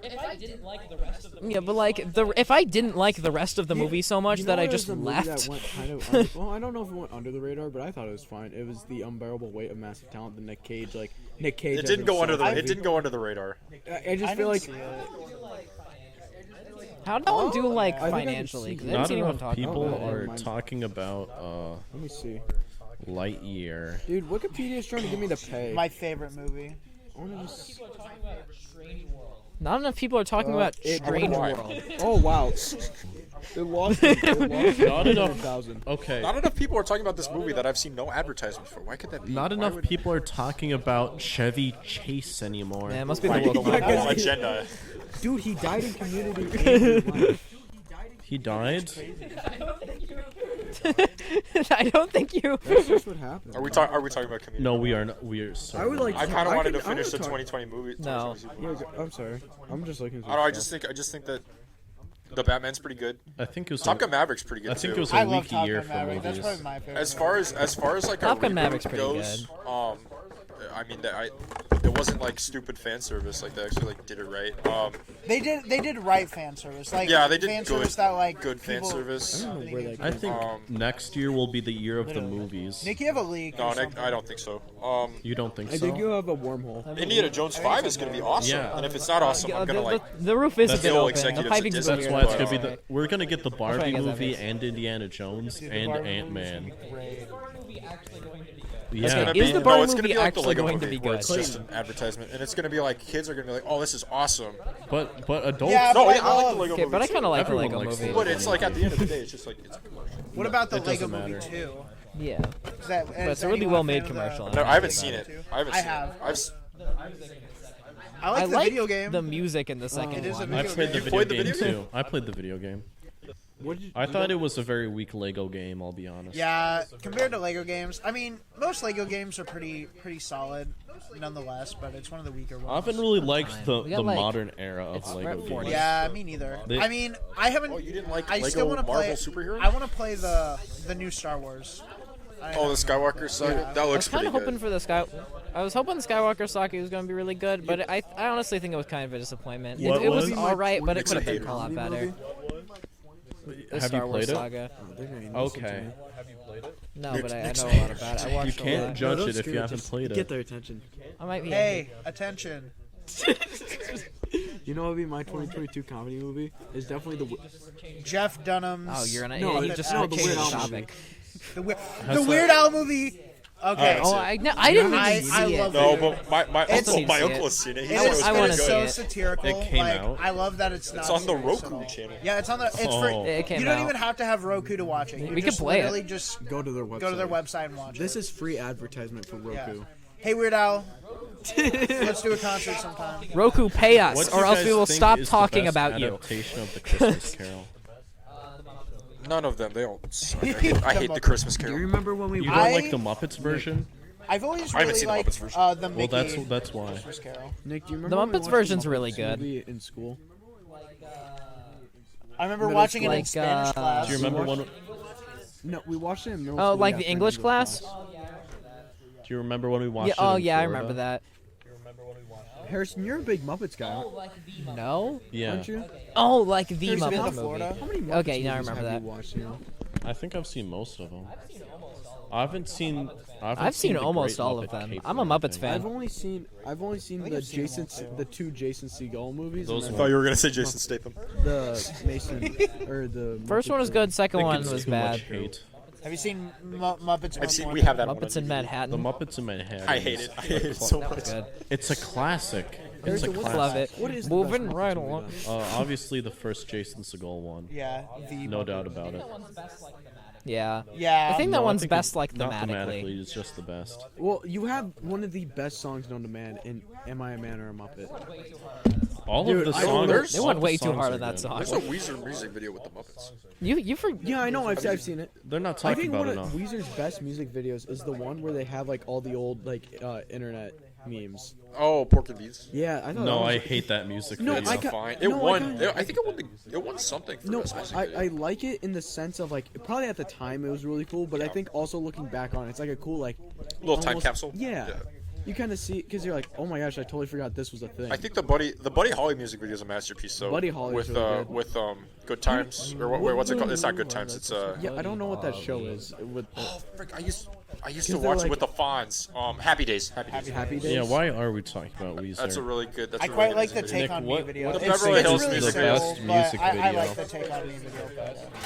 If I didn't like the rest of the Yeah, but like if I didn't like the rest of the movie so much You know that I what just was a movie left. That went kind of under, well, I don't know if it went under the radar, but I thought it was fine. It was The Unbearable Weight of Massive Talent, the Nick Cage. Like Nick Cage. It didn't go under the. It didn't go under the radar. I just feel like How did no one do like I think I can financially? see 'Cause I didn't Not see anyone enough talking people about it. are Mine's- talking about let me see, Lightyear. dude. Wikipedia is trying to get me to pay. My favorite movie. I wanna just- Not enough people are talking about it- Strange why? World. Oh wow. It lost. Not enough. 100,000. Okay. Not enough people are talking about this movie that I've seen no advertisement for. Why could that be? Not Why enough would- people are talking about Chevy Chase anymore. Man, it must be Why the the World whole Cup. agenda? Dude, he died in Community. He died? I don't think you. That's just what happened. Are we talking about Community? No, we are not. We are. So I would like. I kind of wanted to I finish would the talk- 2020 movie. No. 2020 Yeah, I'm sorry. I'm just looking. I don't know. I just think that the Batman's pretty good. I think it was. Top Gun Maverick's pretty good I think too. it was I a love weak Top year Gun for Maverick. That's movies. probably my favorite. As far as like Top a Gun reboot Maverick's pretty goes, good. I mean that it wasn't like stupid fan service. Like they actually like did it right. They did right fan service. Like Yeah, they did fan good- service that like good fan people- service. I don't know where that I came think Um, next year will be the year of the movies. Nick, you have a leak. No, or something. I don't think so. You don't think I so? think you have a wormhole. Indiana Jones 5 is gonna be awesome, Yeah. and if it's not awesome, I'm gonna like. the roof is a That's bit the open. executives The at piping's Disney. That's weird. why it's gonna be But, the. We're gonna get the why I Barbie guess that movie makes- and Indiana Jones Dude, the and Barbie Ant movie's Man. gonna be great. movie actually going to be good. Yeah. It's gonna Is be, the Barbie no, it's gonna movie be like the actually Lego going to movie, be where good? it's just an advertisement, and it's gonna be like kids are gonna be like, "Oh, this is awesome." But adults. Yeah, No, but yeah, I like the Lego Okay, movie. but I too. kind of like the Everyone Lego likes movie. But it's like at the end of the day, it's just like it's a commercial. What about the It Lego doesn't movie matter. 2? Yeah. Is that, But it's a really well-made commercial. No, I haven't seen it. I haven't I seen have. it. I've s- I like I the like video game. the music in the second It is a one. I video played the game. video played the game video game? too. I played the video game. What did you, I thought it was a very weak Lego game. I'll be honest. Yeah, compared to Lego games, I mean, most Lego games are pretty solid, nonetheless. But it's one of the weaker ones. I haven't really liked the We got, like- modern era of it's Lego Red 40. games. Yeah, me neither. They- I mean, I haven't. Oh, you didn't like I Lego still want to Marvel play. superheroes? I want to play the new Star Wars. Oh, the Skywalker saga. Yeah. That I was looks kind pretty of good. hoping for the Sky. I was hoping Skywalker Saga was going to be really good, but I honestly think it was kind of a disappointment. What It was was? all right, but it It's could have a been hater. a lot better. The Have Star you Wars played it? Saga. Oh, they're gonna listen to Okay. me. No, but I know Nick's a a lot hater. about it. I You watched a can't lot. judge don't it if screw you it, haven't just played Get it. their attention. I might be. Hey, attention! You know what would be my 2022 comedy movie? Is definitely the. Jeff Dunham's. Oh, you're gonna. No, he the- just no, the changed Weird the Al topic. the, Weir- Has the that- Weird Al movie. Okay. Oh, I didn't I even see it. love No, it. but my It's- uncle has seen it. He It said it is, was I it very wanna is good. so see it. satirical. It came like, out. I love that it's not. It's on the serious Roku at all. channel. Yeah, it's on the. It's Oh. free. It came You don't out. even have to have Roku to watch it. You We could just play it. literally just Go to their website. go to their website and watch This it. is free advertisement for Roku. Yeah. Hey, Weird Al. Let's do a concert sometime. Roku, pay us, What do or you else guys we will think stop is the talking best about you. adaptation of the Christmas Carol. None of them. They all suck. I hate the Christmas Do you Carol. remember when we? You don't I- like the Muppets version? I've always I haven't really seen the liked Muppets version. the Well, Mickey that's why. Christmas Carol. Nick, do you The remember when we Muppets watched version's the really Muppets good. movie in school? I remember Middle watching it in Like, Spanish class. Do you remember watched- when? No, we watched it in middle Oh, school. like yeah, the for English English class? Do you remember when we watched Yeah. it? Oh, in yeah, I Florida? remember that. Harrison, you're a big Muppets guy, No. Yeah, aren't you? Oh, like the Harrison, been to Muppet Florida? movie. How many Muppets Okay, now I movies remember have that. you watched, you know? I think I've seen most of them. I haven't seen. I've seen The almost Great all of Muppet them. Caper, I'm a I Muppets think. fan. I've only seen the two Jason Segel movies. Those and I then thought you were gonna say Jason Statham. the Mason or the First Muppets one was good. Second I think one it's was too bad. much hate. Have you seen Muppets? I've seen. Most We have that. Muppets on in The Manhattan. Muppets in Manhattan. I hate it. I hate it so much. Good. It's a classic. It's a Harrison, what's classic. Love it. What is the Moving best right Muppets movie along. then? Obviously, the first Jason Segel one. Yeah, the No doubt about it. Yeah. Yeah, I think that No, I one's think best like not thematically. thematically. It's just the best. Well, you have one of the best songs known to man in "Am I a Man or a Muppet?" All Dude, of the I- songs. there's- They all went the way too songs hard are on that good. song. There's a Weezer music video with the Muppets. You for Yeah, I know. I've seen it. They're not I talking think about one it of enough. Weezer's best music videos is the one where they have like all the old internet memes. Oh, Pork and Beans. Yeah, I know. No, that was- I hate that music No, video. I It's got- fine. no, It I won. got- I think it won something for No, best music I video. like it in the sense of like probably at the time it was really cool, but I think also looking back on it, it's like a cool like Little time almost- capsule. Yeah, you kind of see because you're like, oh my gosh, I totally forgot this was a thing. I think the Buddy Holly music video is a masterpiece. So Buddy Holly with is really good. with Good Times or wait, what's it called? It's not Good Times. It's yeah, I don't know what that show is with Oh, frick, I used to they're watch like- it with the Fonz. Happy Days. Happy Days. Happy Days. Yeah, why are we talking about Weezer? That's a really good. That's I a really quite good like the music video. Take on what- Me video. what the It's- Beverly it's Hills really music simple, video? but Music I video. like the Take on Me video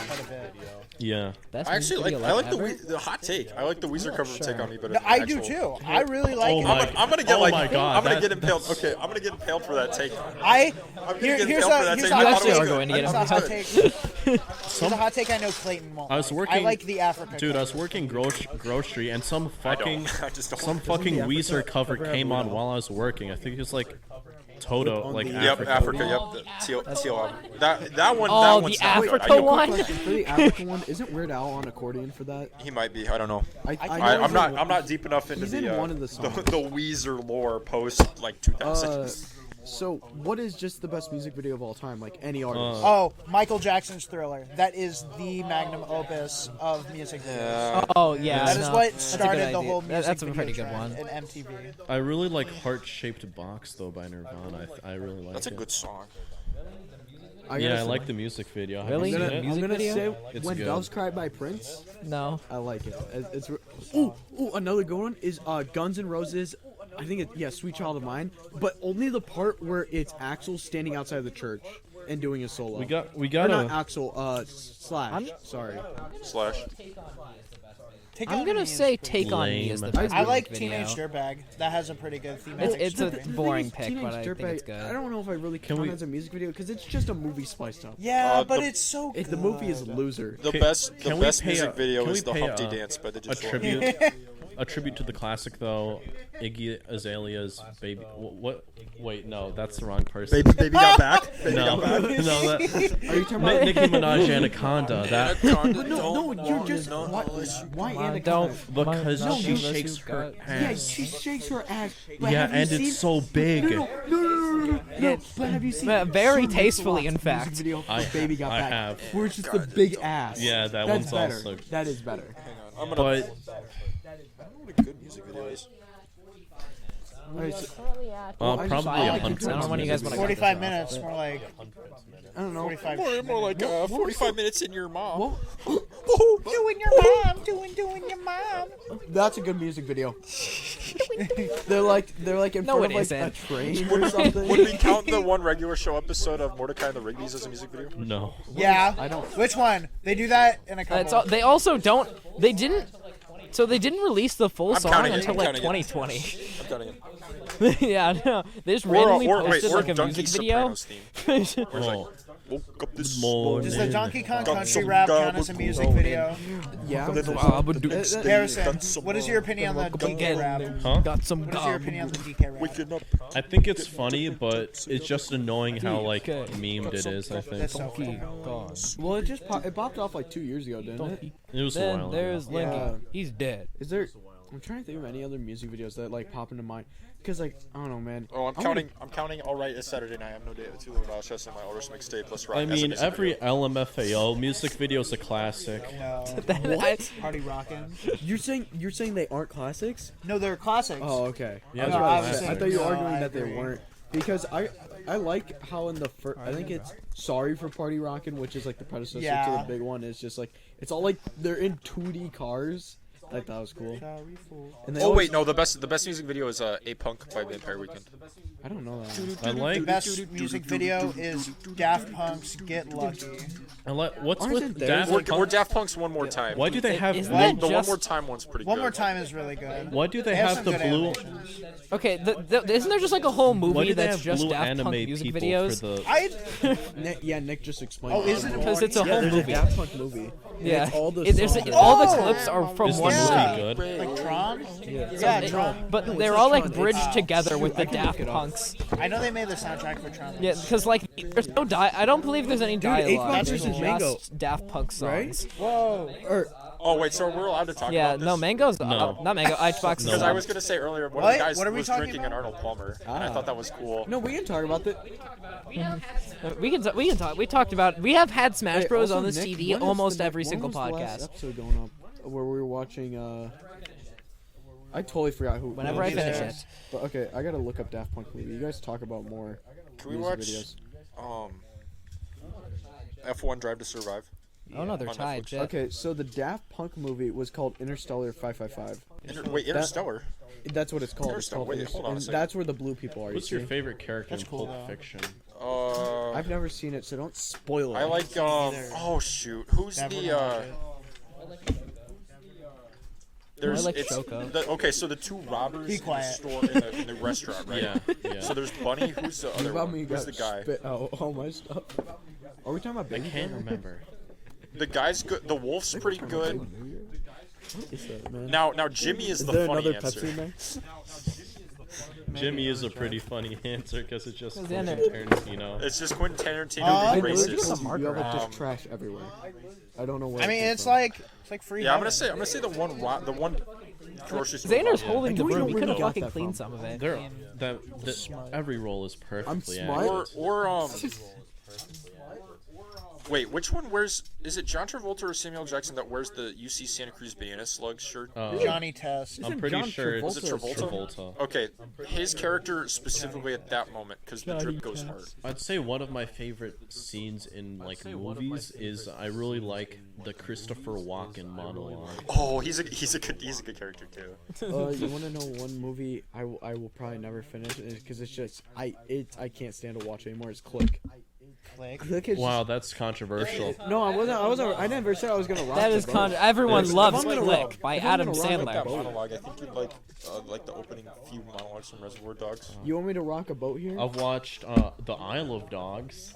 quite a bit. Yeah. Best I actually music like. video I like ever? the hot take. I like the Weezer cover of Take on Me better. No, than I the do actual- too. I really like Oh it. my- I'm gonna get Oh like. my God, I'm gonna that- get impaled. Okay, I'm gonna get impaled for that take. I I'm gonna here, get here's impaled a for that here's take. a I hot thought it was take. good. going to get Here's a I hot thought it was good. take. It's a hot take I know Clayton won't. I was like. working. I like the Africa. Dude, I was cover. working grocery, and some fucking I just don't. some fucking the Weezer Africa cover cover came have on Leo? while I was working. I think it was like Toto, on like the- Yep, Africa. Africa. Yep, the teal album. That one. Oh, that the one's not good. Africa I know- one? For the African one, isn't Weird Al on accordion for that? He might be. I don't know. I know I'm he's not. in- I'm not deep enough into he's in the one of the songs. the Weezer lore post like 2000. So, what is just the best music video of all time? Like any artist? Oh, Michael Jackson's Thriller. That is the magnum opus of music videos. Oh yeah, That is no, what that's a started good the idea. whole That- music That's a video pretty good trend one. in MTV. I really like Heart-Shaped Box though by Nirvana. I really like That's a it. good song. Yeah, I like the music video. Have Really? you I'm seen gonna, it? Music video? say It's When good. Doves Cry by Prince. No. I like it. Ooh, another good one is Guns N' Roses. I think Sweet Child of Mine, but only the part where it's Axl standing outside of the church and doing a solo. We got Or not a. Axl, Slash. Sorry. Slash. Take I'm On gonna Me say is "Take pretty on Me" is the best I like music video. Teenage Dirtbag. That has a pretty good theme. It's a The thing boring is, pick, Teenage but I think Dirtbag, it's good. I don't know if I really count we- it as a music video because it's just a movie spiced up. Yeah, but the- it's so good. The movie is Loser. The Can- best can we pay music a- video can we is the pay Humpty a- Dance by the a Jschlatt. tribute. A tribute to the classic though, Iggy Azalea's "Baby." What? Wait, no, that's the wrong person. Baby got back. No, no, that, Are you talking about? Nicki Minaj Anaconda. That No, you're just why Anaconda? Don't because No, she you- shakes her Yeah, ass. she shakes her ass. But Yeah, have you and seen, it's so big. No. But have you seen? Very Summer tastefully, Block's in fact. music video for I Baby Got I Back, have. where it's just the big ass. Yeah, that That's one's better. also. That is better. I'm gonna. But I don't know what a good music video is. Alright, so- probably just- I like 100. I don't know when you guys want to 45 minutes, more like I don't know. 45. More like 45 minutes in your mom. Doing your mom, doing your mom. That's a good music video. they're like in No, front it of like a isn't. train or something. Would we count the one regular show episode of Mordecai and the Rigby's as a music video? No. Yeah. I don't. Which one? They do that in a couple. They also don't. They didn't. So they didn't release the full I'm song counting it, until I'm like counting it. 2020. I'm counting it. Yeah, no. They just randomly posted or like a Donkey music video. Sopranos theme. Oh, Woke up this morning. Does the Donkey Kong Got country some rap count as a music gabagool. video? Yeah. Harrison, what is your opinion on the DK rap? Huh? Got some What is your opinion on the gum. DK rap? Waking up. I think it's funny, but it's just annoying how like Okay. memed it is. I think That's so funny. Well, it popped off like 2 years ago, didn't it? it was a Then while there's ago. Linky. Yeah. He's dead. Is there? I'm trying to think of any other music videos that like pop into mind. Because like I don't know, man. Oh, I'm I counting. I'm counting. All right, it's Saturday night. I have no day. Too little about Chess and my oldest mixtape. Let's rock. I as a mean, music every video. LMFAO music video is a classic. No. What? Party rockin'. You're saying they aren't classics? No, they're classics. Oh, okay. Yeah, I was they're about to classics. say, I thought you were No, arguing I that they agree. weren't because I like how in the first I think it's Sorry for Party Rockin', which is like the predecessor to Yeah. the big one. Is just like it's all like they're in 2D cars. I thought that was cool. Sorry fool. And they Oh always- wait, no. The best music video is A Punk by Vampire Weekend. I don't know that. I like. Best music video is Daft Punk's "Get Lucky." I like. What's Aren't with there- Daft Or Punk? Daft Punk's One More Time. Why do they have? Isn't The that One just- More Time one's pretty One good. More Time is really good. Why do they have have some the good blue? animations. Okay, isn't there just like a whole Why movie do they that's have just blue Daft Punk anime music people videos? for the? I Nick just explained. Oh, is it? Because it's a Yeah, whole there's a movie. Daft Punk movie. And Yeah, it's all the There's songs. all the Oh! clips are from Is the one Yeah. movie movie. good? like Tron. Yeah, Tron. But No, they're it's all not like Tron, bridged it's- together with the I can look Daft it up. Punks. I know they made the soundtrack for Tron. Yeah, because like there's no I don't believe there's any dialogue. Eight There's versus Mango. just Daft Punk Right? songs. Whoa. Or Oh wait, so we're allowed to talk Yeah, about this? no, Mango's No. not Mango. Xbox is No. Because I not. was gonna say earlier, one What? of the guys What are we was talking drinking an about? Arnold Palmer, and I thought that was cool. no, we can talk about that. We can talk. We talked about. We have had Smash Hey, Bros also, on this Nick, CD when is almost the- every when single was the last podcast. episode going up where we were watching. I totally forgot who. Whenever I who finish it it. was. But okay, I gotta look up Daft Punk movie. You guys talk about more. Can we music watch videos. F1 Drive to Survive? Oh no, they're On tied. Netflix. Shit. Okay, so the Daft Punk movie was called Interstellar 555. Wait, Interstellar? That's what it's called. It's Interstellar. called Wait, hold on a and second. that's where the blue people are. What's you your see? favorite character in cool, Pulp though. Fiction? I've never seen it, so don't spoil it. I like oh shoot, who's Never the watched it. There's like it's Shoko. okay. So the two robbers Be in the quiet. store in the restaurant, right? Yeah, yeah. So there's Bunny. Who's the You other got one? me, Who's got the guy? spit out all my stuff. Are we talking about I Baby can't Driver? remember. The guy's good. The wolf's pretty good. What is that, man? Now Jimmy is the there funny another answer. Pepsi in there? Jimmy is a pretty funny answer because it's just Xander. Quentin Tarantino. It's just Quentin Tarantino I being literally racist. You have like just trash everywhere. I don't know where. I mean, it came it's from. like free. Yeah, I'm heaven. gonna say the one grocery store. Xander's rock. holding the I don't broom. He know could have where you fucking got that cleaned from. some of it. There, every role is perfectly smart. accurate. Or wait, which one wears? Is it John Travolta or Samuel Jackson that wears the UC Santa Cruz Banana Slugs shirt? Johnny Test. I'm pretty John sure it's Travolta? Was it Travolta. Okay, his character specifically at that moment, because the drip goes hard. I'd say one of my favorite scenes in like movies is I really like the Christopher Walken monologue. Oh, he's a good character too. You want to know one movie I will probably never finish because it's just I can't stand to watch anymore. It's Click. Click is Wow, that's controversial. No, I wasn't. I never said I was gonna rock That the is boat. everyone If loves I'm gonna Click rock- by if I'm Adam gonna rock with That Sandler. monologue, I think you'd like the opening few monologues from Reservoir Dogs. You want me to rock a boat here, I've watched The Isle of Dogs.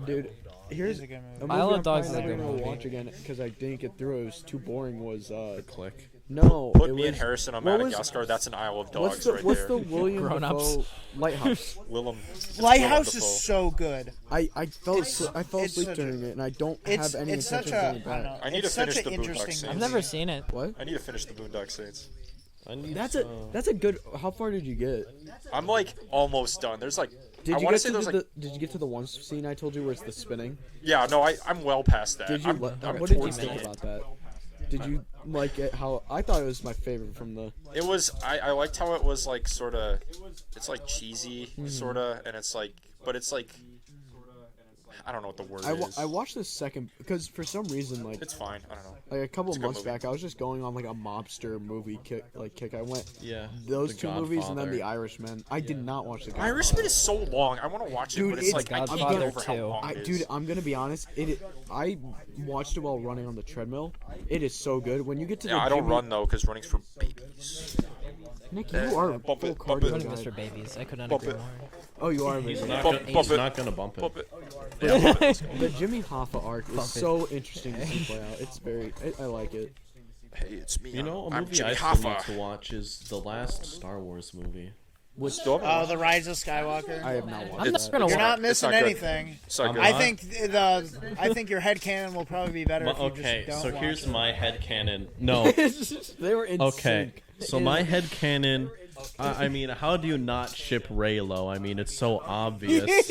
dude? Here's a good movie. a movie Isle of I'm Dogs probably is a never good gonna movie. watch again because I didn't get through it. It was too boring. Was Click. no? Put it me was, and Harrison on what was- Madagascar. That's an Isle of What's Dogs the right what's there. the William Grown-ups. Dafoe Lighthouse? Willem. Lighthouse is so good. I fell asleep it's asleep such during it, and I don't It's have any it's such intention a of going I don't back. know. I need it's to finish such the an Boondock interesting. Saints. I've movie. never seen it. What? I need to finish the Boondock Saints. That's a good. How far did you get? I'm like almost done. There's like Did I you want get to say to there's the, like Did you get to the one scene I told you where it's the spinning? yeah no I'm well past that. Did you? I'm What did you towards the think end. about that? Did you like it? How I thought it was my favorite from the. It was I liked how it was like sort of it's like cheesy Mm-hmm. sort of and it's like but it's like I don't know what the word is. I watched the second because for some reason like It's fine. I don't know. a couple a good months movie. back I was just going on like a mobster movie kick. I went Yeah. those The two movies and then Godfather. The Irishman. I did not watch the Godfather. Irishman is so long. I want to watch it, Dude, but it's it's like I can't get Godfather over how 2. long it is. Dude, I'm gonna be honest. I watched it while running on the treadmill. It is so good. When you get to the yeah, I don't Jimmy- run though because running's for babies. Nick, you are a Bump full it, bump cardio it. Running guy. Mr. Babies. I could not Bump agree it. more. Oh, you are. He's Amazing. not, Bump- gonna, bump he's it. not gonna bump it. Bump it. The Jimmy Hoffa arc is so interesting to see play out. It's very. I like it. Hey, it's me. You know, a I'm movie Jimmy I still Hoffa. need to watch is the last Star Wars movie. Still haven't Oh, watched The Rise of Skywalker. I have not watched I'm that. not gonna You're watch. not missing not good. anything. It's not good. I think your headcanon will probably be better if you Okay, just so don't here's watch it. my headcanon. No. They were in Okay, sync. so my headcanon. I mean, how do you not ship Raylo? I mean, it's so obvious.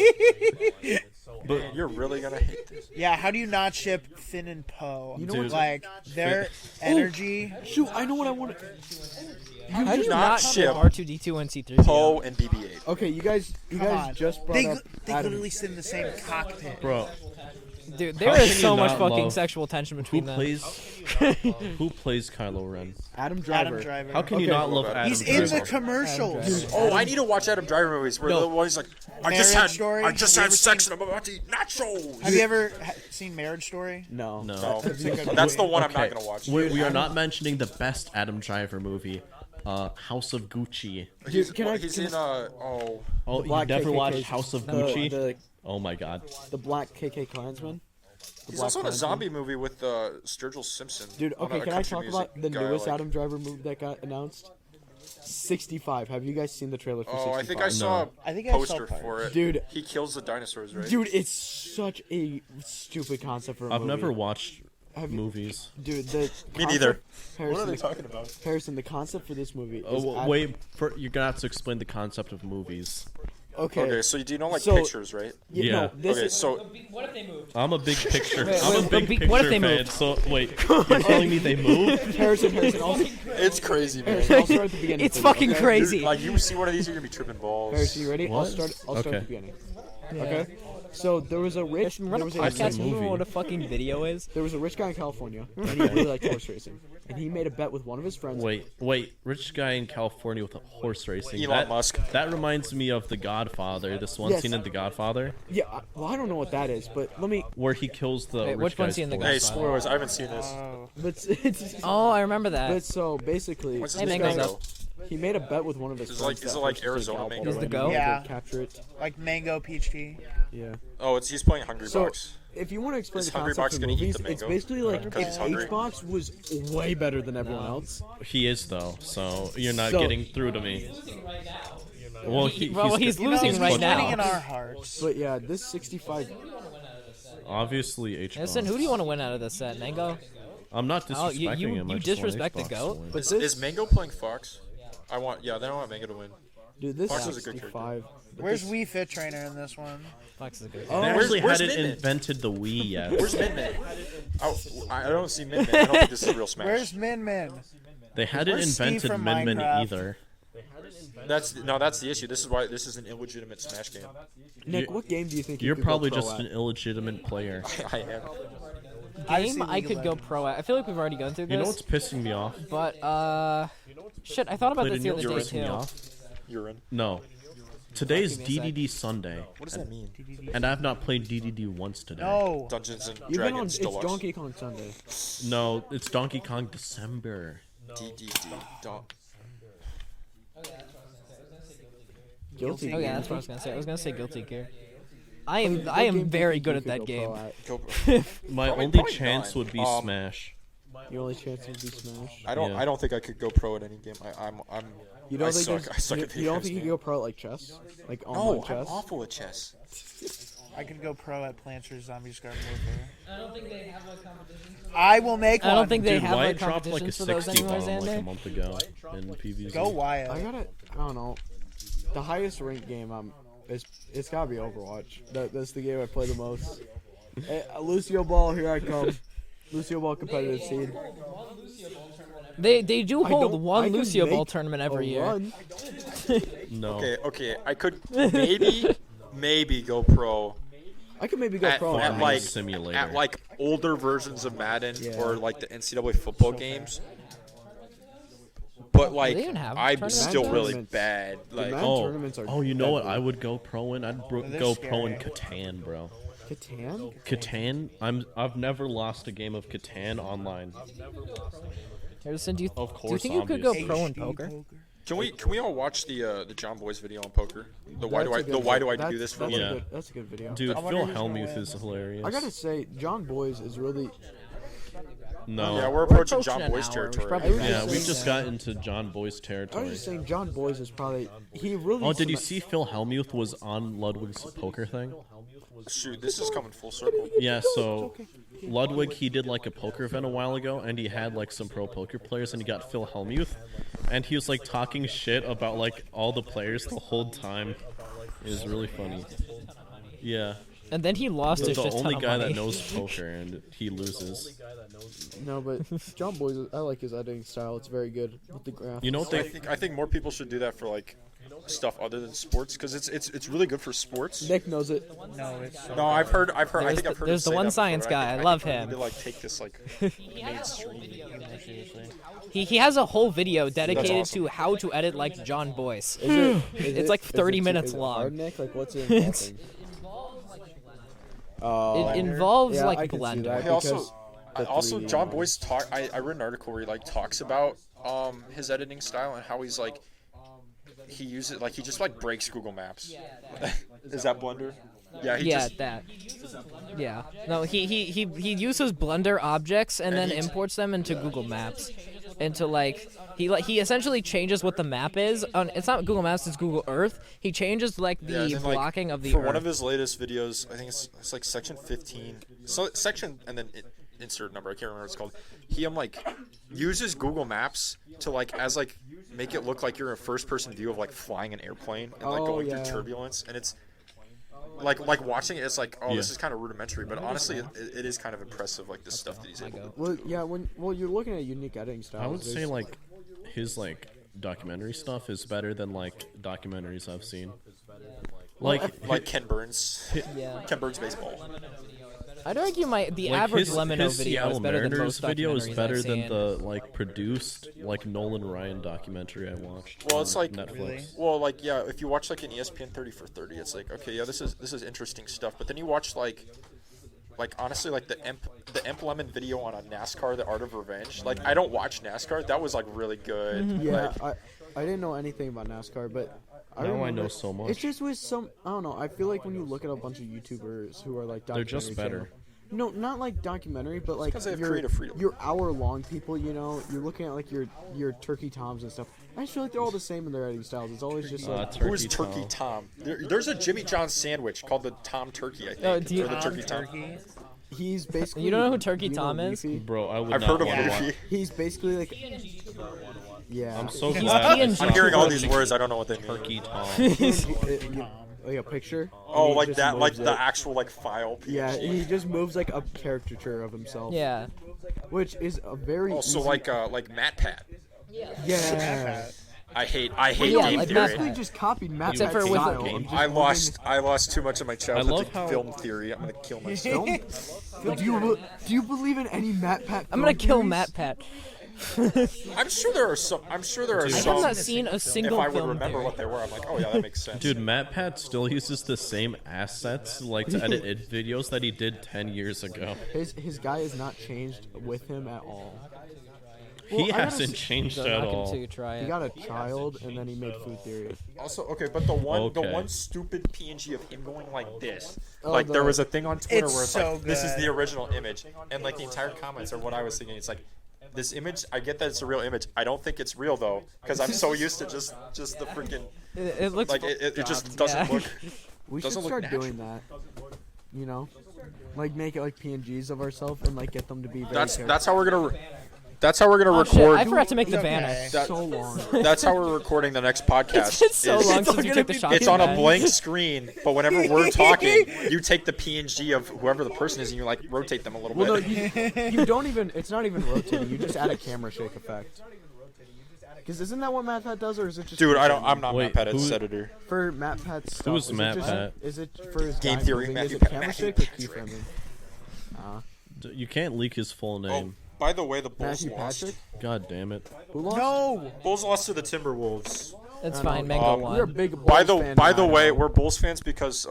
But you're really gonna hate this. Yeah, how do you not ship Finn and Poe? You know Dude. Like their energy. Shoot, I know what I want. How do you not not ship ship R2D2 and C3PO? Poe and BB-8. Okay, you guys Come on. just brought They up they Adam. literally sit in the same cockpit. Bro, Dude, How there can is you so much not fucking love- sexual tension who between them. plays who plays Kylo Ren? Adam Driver. Adam Driver. How can you Okay. not love Adam He's Driver? in the commercials. Oh, I need to watch Adam Driver movies where No. the one's like, I Marriage just had Story? I just Have you had ever sex seen- and I'm about to eat nachos. Have you ever seen Marriage Story? No. No. No, It's a good that's the movie. one I'm Okay, not gonna watch. we are not mentioning the best Adam Driver movie, House of Gucci. He's, Dude, can I- he's can in oh Oh, you Black never KKK watched House of the- Gucci? The, Oh my God. the Black KK Klansman. The he's Black also in a Klansman. zombie movie with Sturgill Simpson. Dude, on okay, a can I country talk music about the guy I newest like. Adam Driver movie that got announced? 65. Have you guys seen the trailer for 65? Oh, I think I saw I a think I saw poster parts. for it. Dude. He kills the dinosaurs, right? Dude, it's such a stupid concept for a I've movie. never watched Have you- movies. Dude, the Me neither. Harrison, talking about? Harrison, the concept for this movie is Oh, wait, you're gonna have to explain the concept of movies. Okay, so do you know like So- pictures, right? Yeah. No, this Okay, is so What if they moved? I'm a big picture. Wait, I'm a wait, big but picture what if they fan. moved? So wait, you're telling me they moved? Harrison. Also, it's crazy, man. Harrison, I'll start at the beginning. It's for you, fucking okay? crazy. Like you see one of these, you're gonna be tripping balls. Harrison, you ready? I'll What? start at Okay. the beginning. Okay. So there was a rich. Run There a was I said podcast. You know movie. what a fucking video is? There was a rich guy in California, and he really liked horse racing. And he made a bet with one of his friends. Wait, rich guy in California with a horse racing. Elon Musk. That reminds me of The Godfather. This one Yes. scene in The Godfather Yeah, well, I don't know what that is, but let me. where he kills the Wait, rich which one's guy's he in The horse. Hey, Godfather? spoilers! I haven't seen this. But Oh, I remember that. but so basically, What's his Hey, name? Mango's Mango. up. he made a bet with one of his Is it friends. like- is that it like horses take Arizona alcohol mango? Is the and goat? he Yeah. would capture it. Like mango peach tea. Yeah. Oh, he's playing Hungry So- Box. If you want to explain Is the Hungry concept Box of gonna eat movies, the it's mango? basically like Because he's if hungry? H-Box was way better than everyone else. He is though, so you're not So- getting through to me. Well, he's You know, losing he's right winning now. in our hearts. But yeah, this 65. Obviously, H. Listen, who do you want to win out of this set, Mango? I'm not Oh, disrespecting you him. I you just want disrespect the Xbox goat? to win. But Is this, Mango playing Fox? Then I want Mango to win. dude, this Fox is a good 65. but Where's this- Wii Fit Trainer in this one? Fox is a good. Oh, They actually where's hadn't Min-Min? invented the Wii yet. Where's Min Min? I don't see Min Min. I don't think this is a real Smash. Where's Min Min? They hadn't Where's Steve invented from Min Min Minecraft? either. That's the issue. This is why this is an illegitimate Smash game. Nick, what game do you think You're you could go probably pro just at? an illegitimate player. I am. I've Game seen I League of could go Legends. pro at. I feel like we've already gone through You know this. what's pissing me off? But shit, I thought about Clayton, this you the know other what's day pissing me too. off? Urine. No. Today's Give me a sec. DDD Sunday, What does that mean? and I've not played DDD once today. No. Dungeons and You've been on. Dragons It's Deluxe. Donkey Kong Sunday. No, it's Donkey Kong December. DDD. Guilty. Oh yeah, Gear. that's what I was gonna say. I was gonna say Guilty Gear. I What am game do you very think good you at could that go game. pro at? Go. My Probably- only probably chance not. would be Smash. Your only chance would be Smash. I don't. Yeah. I don't think I could go pro at any game. I'm. You don't I think suck. there's- I suck you, at you video don't think you games, could go pro at like chess, like man. online No, I'm chess? awful at chess. I could go pro at Plants vs Zombies Garden Warfare. I don't think they have a competition. I will make one. I don't think they Dude, have Wyatt like dropped like a competitions for those 60 anymore, bomb like a Zander. month ago in PvZ. Go Wyatt. I don't know. The highest ranked game it's gotta be Overwatch. That's the game I play the most. Hey, Lucio Ball, here I come. Lucio Ball competitive scene. They do I hold don't- one I could Lucio Ball make tournament a every year. run. No. Okay. I could maybe go pro I could maybe go at, pro. at on like Simulator. at like older versions of Madden Yeah. or like the NCAA football games. But like, they even have I'm tournaments? still really Tournaments. bad. Like, Madden Oh, tournaments are oh, you know what? deadly. I would go pro in. I'd they're go pro in scary. Catan, bro. Catan? Catan. I've never lost a game of Catan online. Harrison, do you Of do you course, think you could go obviously. pro in poker? can we all watch the Jon Boise video on poker? Why do I do this for? Yeah. That's a good video. Dude, I wonder Phil who's gonna Hellmuth win. is hilarious. I gotta say, Jon Boise is really. No. Yeah, we're approaching approaching Jon an Boise hour. We should territory. probably Yeah, Yeah, we we just just got into Jon Boy's I was territory. just saying, Jon Boise is probably. He really. Oh, did you see Phil Hellmuth was on Ludwig's poker thing? Shoot, this is coming full circle. Yeah, so Ludwig, he did like a poker event a while ago, and he had like some pro poker players, and he got Phil Hellmuth, and he was like talking shit about like all the players the whole time. It was really funny. Yeah, And then he lost a the shit ton only of guy money. that knows poker, and he loses. No, but Jon Boise, I like his editing style. It's very good with the graphics. You know what I they? think more people should do that for like stuff other than sports because it's really good for sports. Nick knows it. No, it's No, I've heard. I think I've heard. there's him the say one that science before. guy. I think love we him. need to like take this like mainstream. He has a whole video dedicated awesome. to how to edit like Jon Boise. Is It's like 30 minutes is it long. hard, Nick? Like, what's it involving? Oh, It involves yeah, I like can see Blender. that. He also, because the also 3D Jon one. Boyce talk. I read an article where he like talks about his editing style and how he's like he uses like he just like breaks Google Maps. Is that Blender? Yeah, he Yeah, just that. Yeah. No, he uses Blender objects and then he- imports them into Google Maps. Into like he essentially changes what the map is. It's not Google Maps, it's Google Earth. He changes like yeah, the and then, like, blocking of the for Earth. one of his latest videos. I think it's like section 15. So section and then insert number. I can't remember what it's called. He like uses Google Maps to like as like make it look like you're in a first person view of like flying an airplane and like Oh, going yeah. through turbulence and it's like watching it, it's like, oh, this Yeah. is kind of rudimentary, but honestly, it is kind of impressive, like this stuff that he's able to do. Well, yeah. Well, you're looking at unique editing styles. I would say there's- like his like documentary stuff is better than like documentaries I've seen. Like Ken Burns, Yeah. Ken Burns baseball. I'd argue the Like average his, Lemino his video Seattle is better than Mariners most video is documentaries better I've than seen. the like produced like Nolan Ryan documentary I watched. Well, it's on like Netflix. well, like yeah, if you watch like an ESPN 30 for 30, it's like okay, yeah, this is interesting stuff. But then you watch like honestly like the Imp Lemon video on a NASCAR, The Art of Revenge. Like I don't watch NASCAR. That was like really good. Yeah, Like, I didn't know anything about NASCAR, but Now I know so much. It's just with some. I don't know. I feel like when you look at a bunch of YouTubers who are like They're just documentary better. No, not like documentary, but like 'cause they have your, creative freedom. your hour-long people, you know, you're looking at like your Turkey Toms and stuff. I just feel like they're all the same in their editing styles. It's always just like Who is Turkey Tom? There's a Jimmy John's sandwich called the Tom Turkey, I think. Oh, do you- or the Turkey Tom. he's basically. You don't know who Turkey do you know Tom is? Leafy? Bro, I would I've not heard of want to Leafy. watch. He's basically like. Yeah. I'm so He's glad. I PNG. stopped I'm hearing all watching these words. I don't know what they mean. Turkey Tom. Like a picture. Oh, and he like just that, like moves the it. actual like file. PNG. Yeah, he just moves like a caricature of himself. Yeah. Which is a very. Also, easy- like MatPat. Yeah. I hate Yeah, game like theory. MatPat. Basically just copied Matt Except Pat's for with style. the- of just I lost too much of my childhood love to how- film theory. I'm gonna kill myself. moving- do you believe in any Matt Pat? I'm gonna kill theories? Matt Pat. I'm sure there are some. I have some. not seen a If single I would film remember theory. what they were, I'm like, oh yeah, that makes sense. Dude, MatPat still uses the same assets like to edit videos that he did 10 years ago. His guy is not changed with him at all. He Well, I gotta hasn't s- changed So at knock him all. to try He it. got a child and then he made food theory. Also, okay, but the Okay. one stupid PNG of him going like this, Oh, like there the- was a thing on Twitter It's where it's so like, this is good. the original image, and like the entire comments are what I was thinking. It's like, this image, I get that it's a real image. I don't think it's real though, because I'm so used to just the freaking It looks like it just doesn't Yeah. look. We Doesn't should look start doing that. You know, like make it like PNGs of ourselves and like get them to be. Very That's how we're gonna. That's how we're gonna Oh, shit, record. I forgot to make the banner. Okay. that- so long. That's how we're recording the next podcast. It's been so is- long since you took the shot. It's on a blank screen, but whenever we're talking, you take the PNG of whoever the person is and you like rotate them a little Well, no, bit. you don't even. It's not even rotating. You just add a camera shake effect. Because isn't that what Matt Pat does, or is it just? Dude, for I'm not Wait, Matt Pat, it's who- editor. For Matt Pat's stuff. Who's is it Matt just- Pat? Is it for his Game guy theory, moving? Matthew Is it Pat- camera Matthew shake or Patrick. keyframing? You can't leak his full Oh, name. by the way, the Bulls Matthew lost. Patrick. God damn it. Who lost? No. Bulls lost to the Timberwolves. It's fine. Mango You're a won. big. By Bulls the fan, by the I way, know. we're Bulls fans because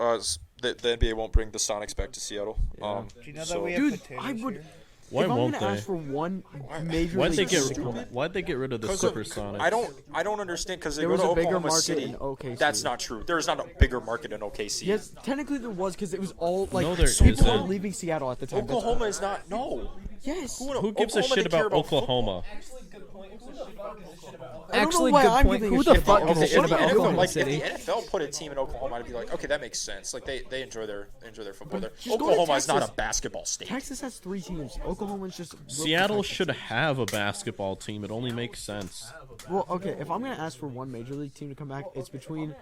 the NBA won't bring the Sonics back to Seattle. Yeah. Do you know so- that we have Dude, potatoes I would. here? Why if won't I'm gonna they? ask for one major Why'd they league get team to come back- Why'd they get rid of the 'Cause Supersonics? I don't understand because they There go was to a bigger Oklahoma market City. in OKC. That's not true. There is not a bigger market in OKC. Yes, technically there was because it was all like No, there people were isn't. leaving Seattle at the time. That's- Oklahoma is not. No. Yes. Who gives a Oklahoma, shit they care about football. Oklahoma? Actually, why good I'm point. giving Who a the shit fuck about gives a If shit the about NFL Oklahoma like, City? if the NFL put a team in Oklahoma, I'd be like, okay, that makes sense. Like they enjoy their football there. just go to Oklahoma is not Texas. a basketball state. Texas has 3 teams. Oklahoma's just Seattle should have a basketball team. It only makes sense. Well, okay. If I'm gonna ask for one major league team to come back, it's between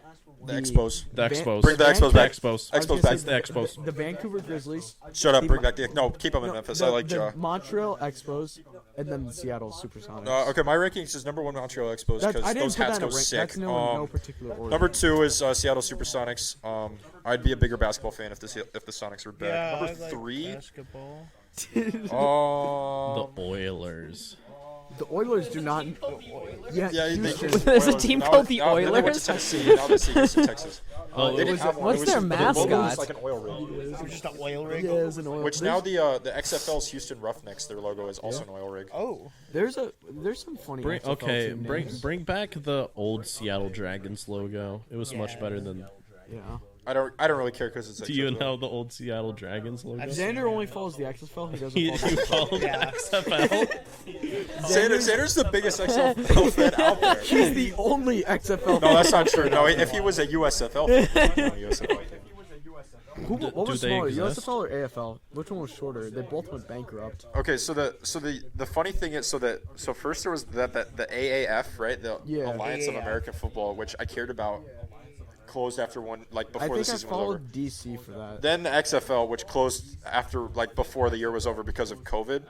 The Expos. The Van- Expos. Bring the Expos The back. Expos. I was Expos gonna back. say The Expos. The Vancouver Grizzlies. Shut up. the Bring Mo- back the. No, keep them in Memphis. I like. the Montreal Expos, and then the Seattle Supersonics. Okay, my rankings is number 1 Montreal Expos That's, I because didn't those put hats that in go a rank. sick. That's no particular order. Number 2 is Seattle Supersonics. I'd be a bigger basketball fan if the Sonics were back. Yeah, Number I like 3. basketball. The Oilers. The Oilers do not. Yeah, Yeah, they Houston. changed There's a Oilers. team Now- called the now they went to Oilers? Tennessee. Now they see Houston, Texas. Oh, They didn't have one. What's It was their just- the logo mascot? was like an oil rig. It was just an oil rig. Yeah, it's an oil. Which now the XFL's Houston Roughnecks, their logo is also an oil rig. Oh. there's some funny. XFL team names. Bring back the old Seattle Dragons logo. It was much better than. Yeah. I don't really care because it's. Do you know the old Seattle Dragons logo? Xander only follows the XFL. He doesn't You follow. follow the Yeah. XFL? Xander's the biggest XFL fan out there. He's the only XFL. No, that's not true. No, if he was a USFL fan, he'd be on a USFL fan. What was do they smaller, exist? USFL or AFL? Which one was shorter? They both went bankrupt. Okay, so the funny thing is, so first there was the AAF, right? The Yeah. Alliance of AAF. American Football, which I cared about, closed after one, like I before the think I season was over. followed DC for that. Then the XFL, which closed after like before the year was over because of COVID,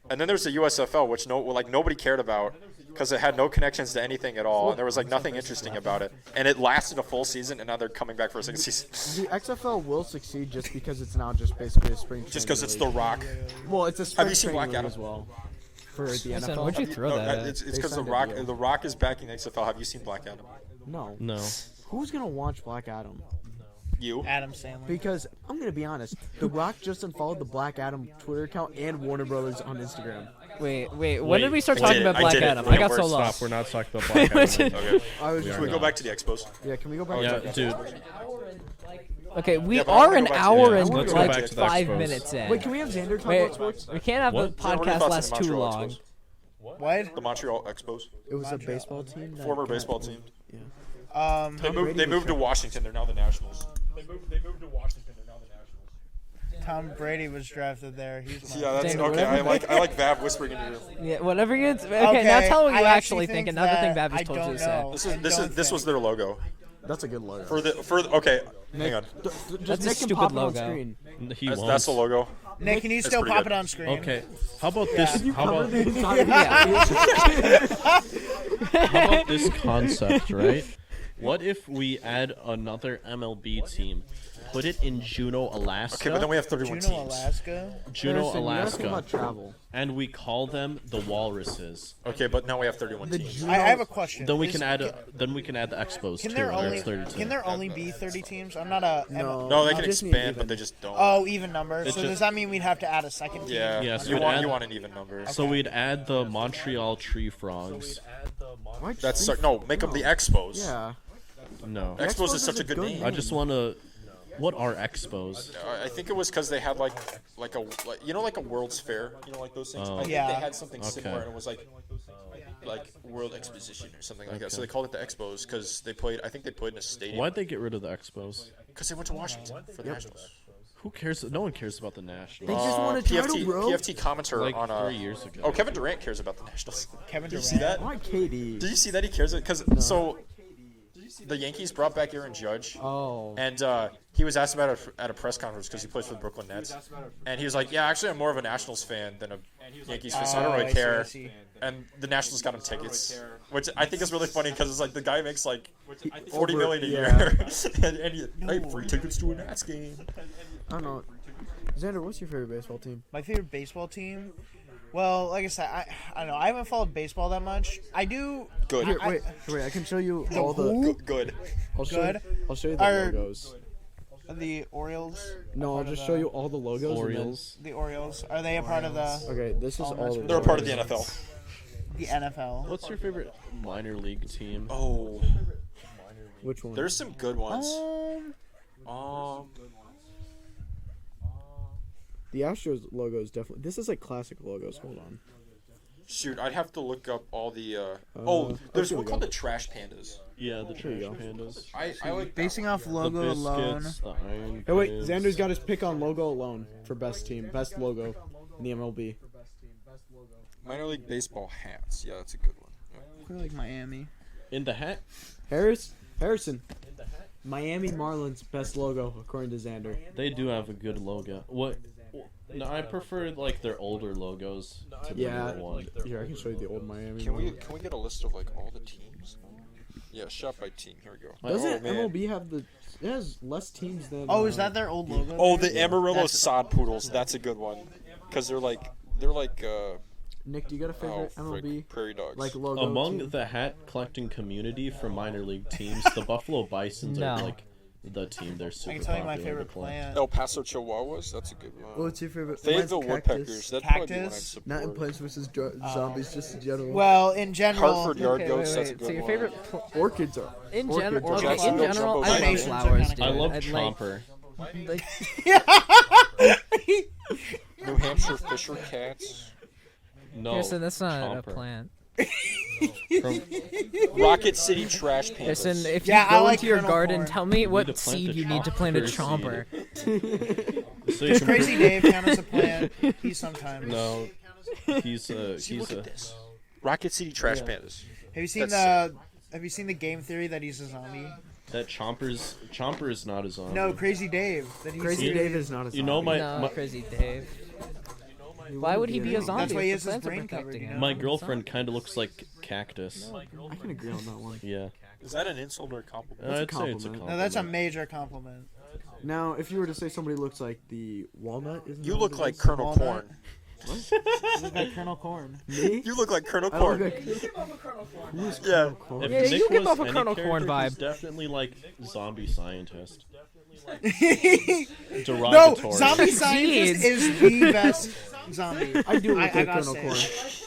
and then there's the USFL, which nobody cared about because it had no connections to anything at all, and there was like nothing interesting about it, and it lasted a full season, and now they're coming back for a second season. The XFL will succeed just because it's now just basically a spring. Just because it's training The Rock. league. Well, it's a spring you seen training Black league Adam? as well for the Listen, NFL. what'd you throw No, that at? it's They because signed a deal. The Rock is backing the XFL. Have you seen Black Adam? No. No. Who's gonna watch Black Adam? You? Adam Sandler. Because I'm gonna be honest, The Rock just unfollowed the Black Adam Twitter account and Warner Brothers on Instagram. Wait. When Wait, did we start I talking did about it, I Black did it. Adam? Wait, I got so where's- lost. Stop. We're not talking about Black Adam. Okay. I was We just Can we are go not. back to the expos? Yeah, can we go back? Yeah, to dude. Okay, we Yeah, but I are wanna an go back to hour the- and Let's go like back to the 5 Expos. minutes in. Wait, can we have Zander talk Wait, about sports? we can't have What? the So what are your podcast thoughts last on the too Montreal long. Expos? What? The Montreal Expos, It was a baseball team. that former got- baseball team. Yeah. They moved. They moved to Washington. They're now the Nationals. They moved to Washington. They're now the Nationals. Tom Brady was drafted there. He's my Yeah, that's Zander, okay. I whatever. like Vav whispering in your ear. Yeah, whatever you. Okay, now tell me what you I actually think, think another thing that Bav I just told you don't to say. know. This was their logo That's a good logo. okay. Hang on. That's a stupid logo. He That's, won't. that's the logo. Nick, can you That's still pretty pop good. it on screen? Okay. How about this? Yeah. How about Yeah. How about this concept, right? What if we add another MLB team, put it in Juneau, Alaska? Okay, but then we have 31 Juneau, teams. Alaska. Juneau, Harrison, you're asking about Alaska, travel. and we call them the Walruses. Okay, but now we have 31 teams. I have a question. Then we Is- can add. Then we can add the Expos Can too. there where only it's 32. can there only be 30 teams? I'm not a No, they can just need expand, even. but they just don't. Oh, even number. It's So just- does that mean we'd have to add a second team? Yeah. Yes, you we'd want add- you want an even number. So we'd add the Montreal Tree Frogs. No. Make them the Expos. Yeah. No, Expos is such a good name. I just want to. What are Expos? I think it was because they had like a World's Fair, like those things. Oh. I think Yeah. they had something similar, Okay. and it was like World Exposition or something like that. So they called it the Expos because they played. I think they played in a stadium. Why'd they get rid of the Expos? Because they went to Washington for the Nationals. Who cares? No one cares about the Nationals. They just want a title, PFT, bro. PFT commenter Like on 3 years ago. Oh, Kevin Durant cares about the Nationals. Kevin Did Durant. you see that? Why KD? Did you see that he cares? Because so the Yankees brought back Aaron Judge. Oh. And he was asked about it at a press conference because he plays for the Brooklyn Nets. And he was like, yeah, actually, I'm more of a Nationals fan than a Yankees fan, so I don't really care. I see. And the Nationals got him tickets, which I think is really funny because it's like the guy makes like $40 million a year. and he, hey, free tickets to a Nats game. I don't know. Zander, what's your favorite baseball team? My favorite baseball team? Well, like I said, I don't know. I haven't followed baseball that much. I do. Good. Here, wait. I can show you all the. who? Good. I'll show Good. I'll show you the Are- logos. The Orioles. No, I'll just show you all the logos. and then- Orioles. The Orioles. Are they a part of the Okay, this is all. They're They're a part of the NFL. NFL? What's your favorite minor league team? Oh, Which one? there's some good ones. Um, The Astros logo is definitely. This is like classic logos. Hold on. Shoot, I'd have to look up all the. There's here one we called go. the Trash Pandas. Yeah, the Trash you go. Pandas. I like basing off The logo alone. Biscuits, the Iron Hey, wait. Kids. Xander's got his pick on logo alone for best team, best logo in the MLB. minor league baseball hats. Yeah, that's a good one. Yeah. I like Miami. In the hat? Harrison. Miami Marlins best logo according to Zander. They do have a good logo. What? No, I prefer like their older logos to the Yeah. newer one. Here, I can show you the old Miami. Can one. we get a list of like all the teams? Yeah, shot by team. Here we go. Doesn't man. MLB have the? It has less teams than. Oh, is that their old logo? Oh, there? the Amarillo That's- Sod Poodles. That's a good one. Because they're like Nick, do you got a favorite MLB prairie dogs. like logo? Among team? the hat collecting community for minor league teams, the Buffalo Bisons No. are like the team. They're I super can tell you my popular favorite to collect. plant. El Paso Chihuahuas. That's a good one. What's your favorite? Fayetteville Mine's Woodpeckers. Cactus. That'd probably be one I'd Cactus? support. Not in Plants vs. Zombies, just in general. Well, in general, Hartford Yard Okay, Goats. wait, That's a wait. good So your one. favorite Orchids are. in Orchids general? are Okay, in Jacksonville general, Jumbo I like Animations Shrimp. are flowers, kinda dude. I love I'd Chomper. like, New Hampshire Fisher Cats. No, Pearson, that's not a Chomper. plant. From, Rocket City Trash Pandas. Pearson, if you Yeah, I go like into your Colonel garden, Corn. tell me need to what plant seed the you need to plant a chomper chomper. so you can Crazy Dave count as a plant. He sometimes. No, he's a See, he's look a. at this. Rocket City Trash Pandas. Have you seen That's Have you seen the game theory that he's a zombie? That Chomper is not a zombie. No, Crazy Dave. That he's Crazy Dave is not a zombie. You know my No, Crazy Dave. Why would he be a zombie? That's why he if has the his plants are brain protecting covered, you him? know? my girlfriend kind of looks like Cactus. I can agree on that one. Yeah, Is that an insult or a compliment? That's a I'd say it's a compliment. compliment. No, that's a major compliment. Now, if you were to say somebody looks like the walnut, isn't You that look what it like is? Colonel Walnut. Corn. You look like Colonel Corn. Me? You look like Colonel I look Corn. like Who's Yeah. Colonel Corn? If Yeah, Nick you give was off a any Colonel Corn character, he's vibe. definitely like zombie scientist. No, Derogatory. zombie scientist is the best zombie. I do look like gotta Colonel say Corn. it.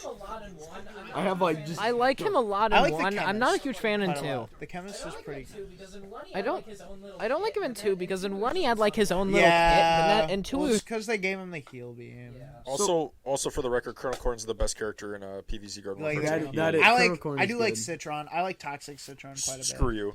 I have like just. I like him a lot I in like the one. I'm not a chemist huge fan in quite a two. lot. The chemist is pretty good. I don't like him in two because in one he had like his own little Yeah, kit, and two well, he it's because they gave him the heal beam. Also for the record, Colonel Corn's the best character in PvZ Garden Like, Warfare 2. that is, I Colonel like. Corn I is do like good. Citron. I like Toxic Citron quite a bit. Screw you.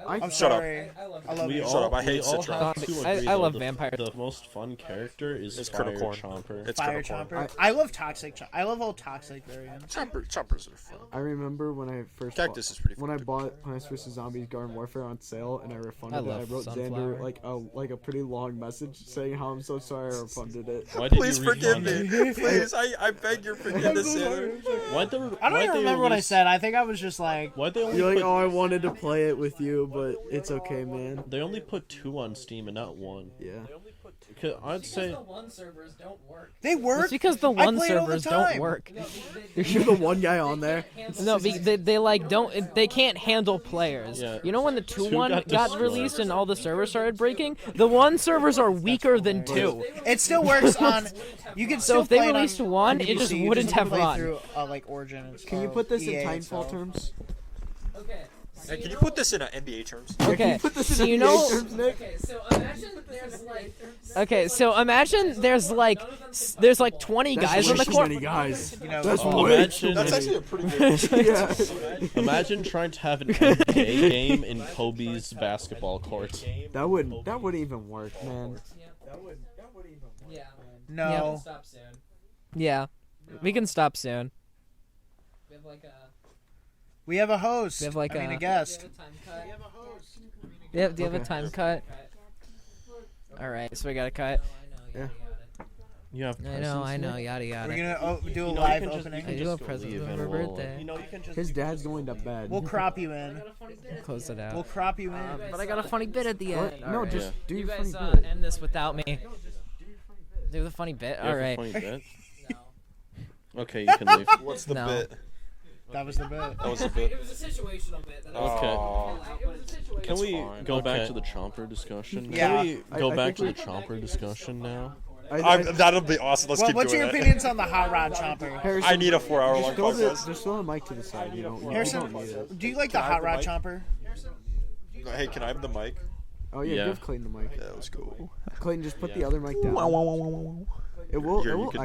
I'm Shut up. sorry. I love We it. all, Shut up, I hate we all Citron. have to I agree, love though, vampires. The most fun character is It's Fire Colonel Corn. Chomper. It's Fire Colonel Corn. Chomper. I love Toxic. I love all Toxic variants. Chompers are fun. I remember when I first Cactus is pretty fun. when I too. bought Plants vs Zombies Garden Warfare on sale and I refunded it. I love wrote Sunflower. Xander like a pretty long message saying how I'm so sorry I refunded it. Why did Please you forgive refund me. it? Please, I beg your forgiveness. Why'd they, I don't why'd even they remember what I release- said. I think I was just like, Why'd they only You're like, put, oh, I wanted to play it with you, but it's okay, man. They only put 2 on Steam and not 1. Yeah. I'd say The one servers don't work. they work. It's because the I one play it all the servers don't time. work. You're the one guy on there. No, they like don't. They can't handle players. Yeah. You know when the 2-1 got got destroyed. released and all the servers started breaking? The 1 servers are weaker than 2. It still works on. You can still So if they play it released on 1, PvC, it just you wouldn't have play run. Through, like Origin. And Can you stuff, put this EA in Titanfall itself. terms? Okay. Hey, can you put this in NBA terms? Can Okay, you put this so in you NBA know. terms, Nick? Okay, so imagine there's like. Okay, so imagine there's like 20 That's guys way on the too court. many guys. You know, That's Oh, way imagine- too That's many. actually a pretty good. Yeah. Imagine trying to have an NBA game in Kobe's basketball court. That wouldn't even work, man. Yeah. no. Stop soon. Yeah, we can stop soon. We have like a. We have a host. We have, like, I mean, a- a guest. Time cut. Do you have a Okay. time cut? All right, so we got to cut. Yeah. You have I know, yada We're yada. gonna do a You know, live you can just- opening. I do a present leave for and her we'll, birthday. His dad's going to bed. We'll crop you in. Close it out. We'll crop you in. But I got a funny bit at the What? end. No, Alright. just do You your guys funny bit. end this without me. Do the funny bit. You have All a right. funny bit? No. Okay, you can leave. What's the No. bit? That was the bit. That was the bit. It was a situational bit. That Okay. It was a situational. Can we fine. go back Okay. to the Chomper discussion? Yeah. Can we go I back to think the Chomper discussion now? That'll be awesome. Let's keep What's doing your that. opinions on the hot rod chomper? Harrison, I need a 4-hour long just throw podcast. just throw the mic to the side. You don't need Harrison, it. do you like the Can I have hot the rod mic? chomper? Hey, can I have the mic? Oh yeah, Yeah. give Clayton the mic. Yeah, that was cool. Clayton, just put the other mic down. It will Here, you echo. could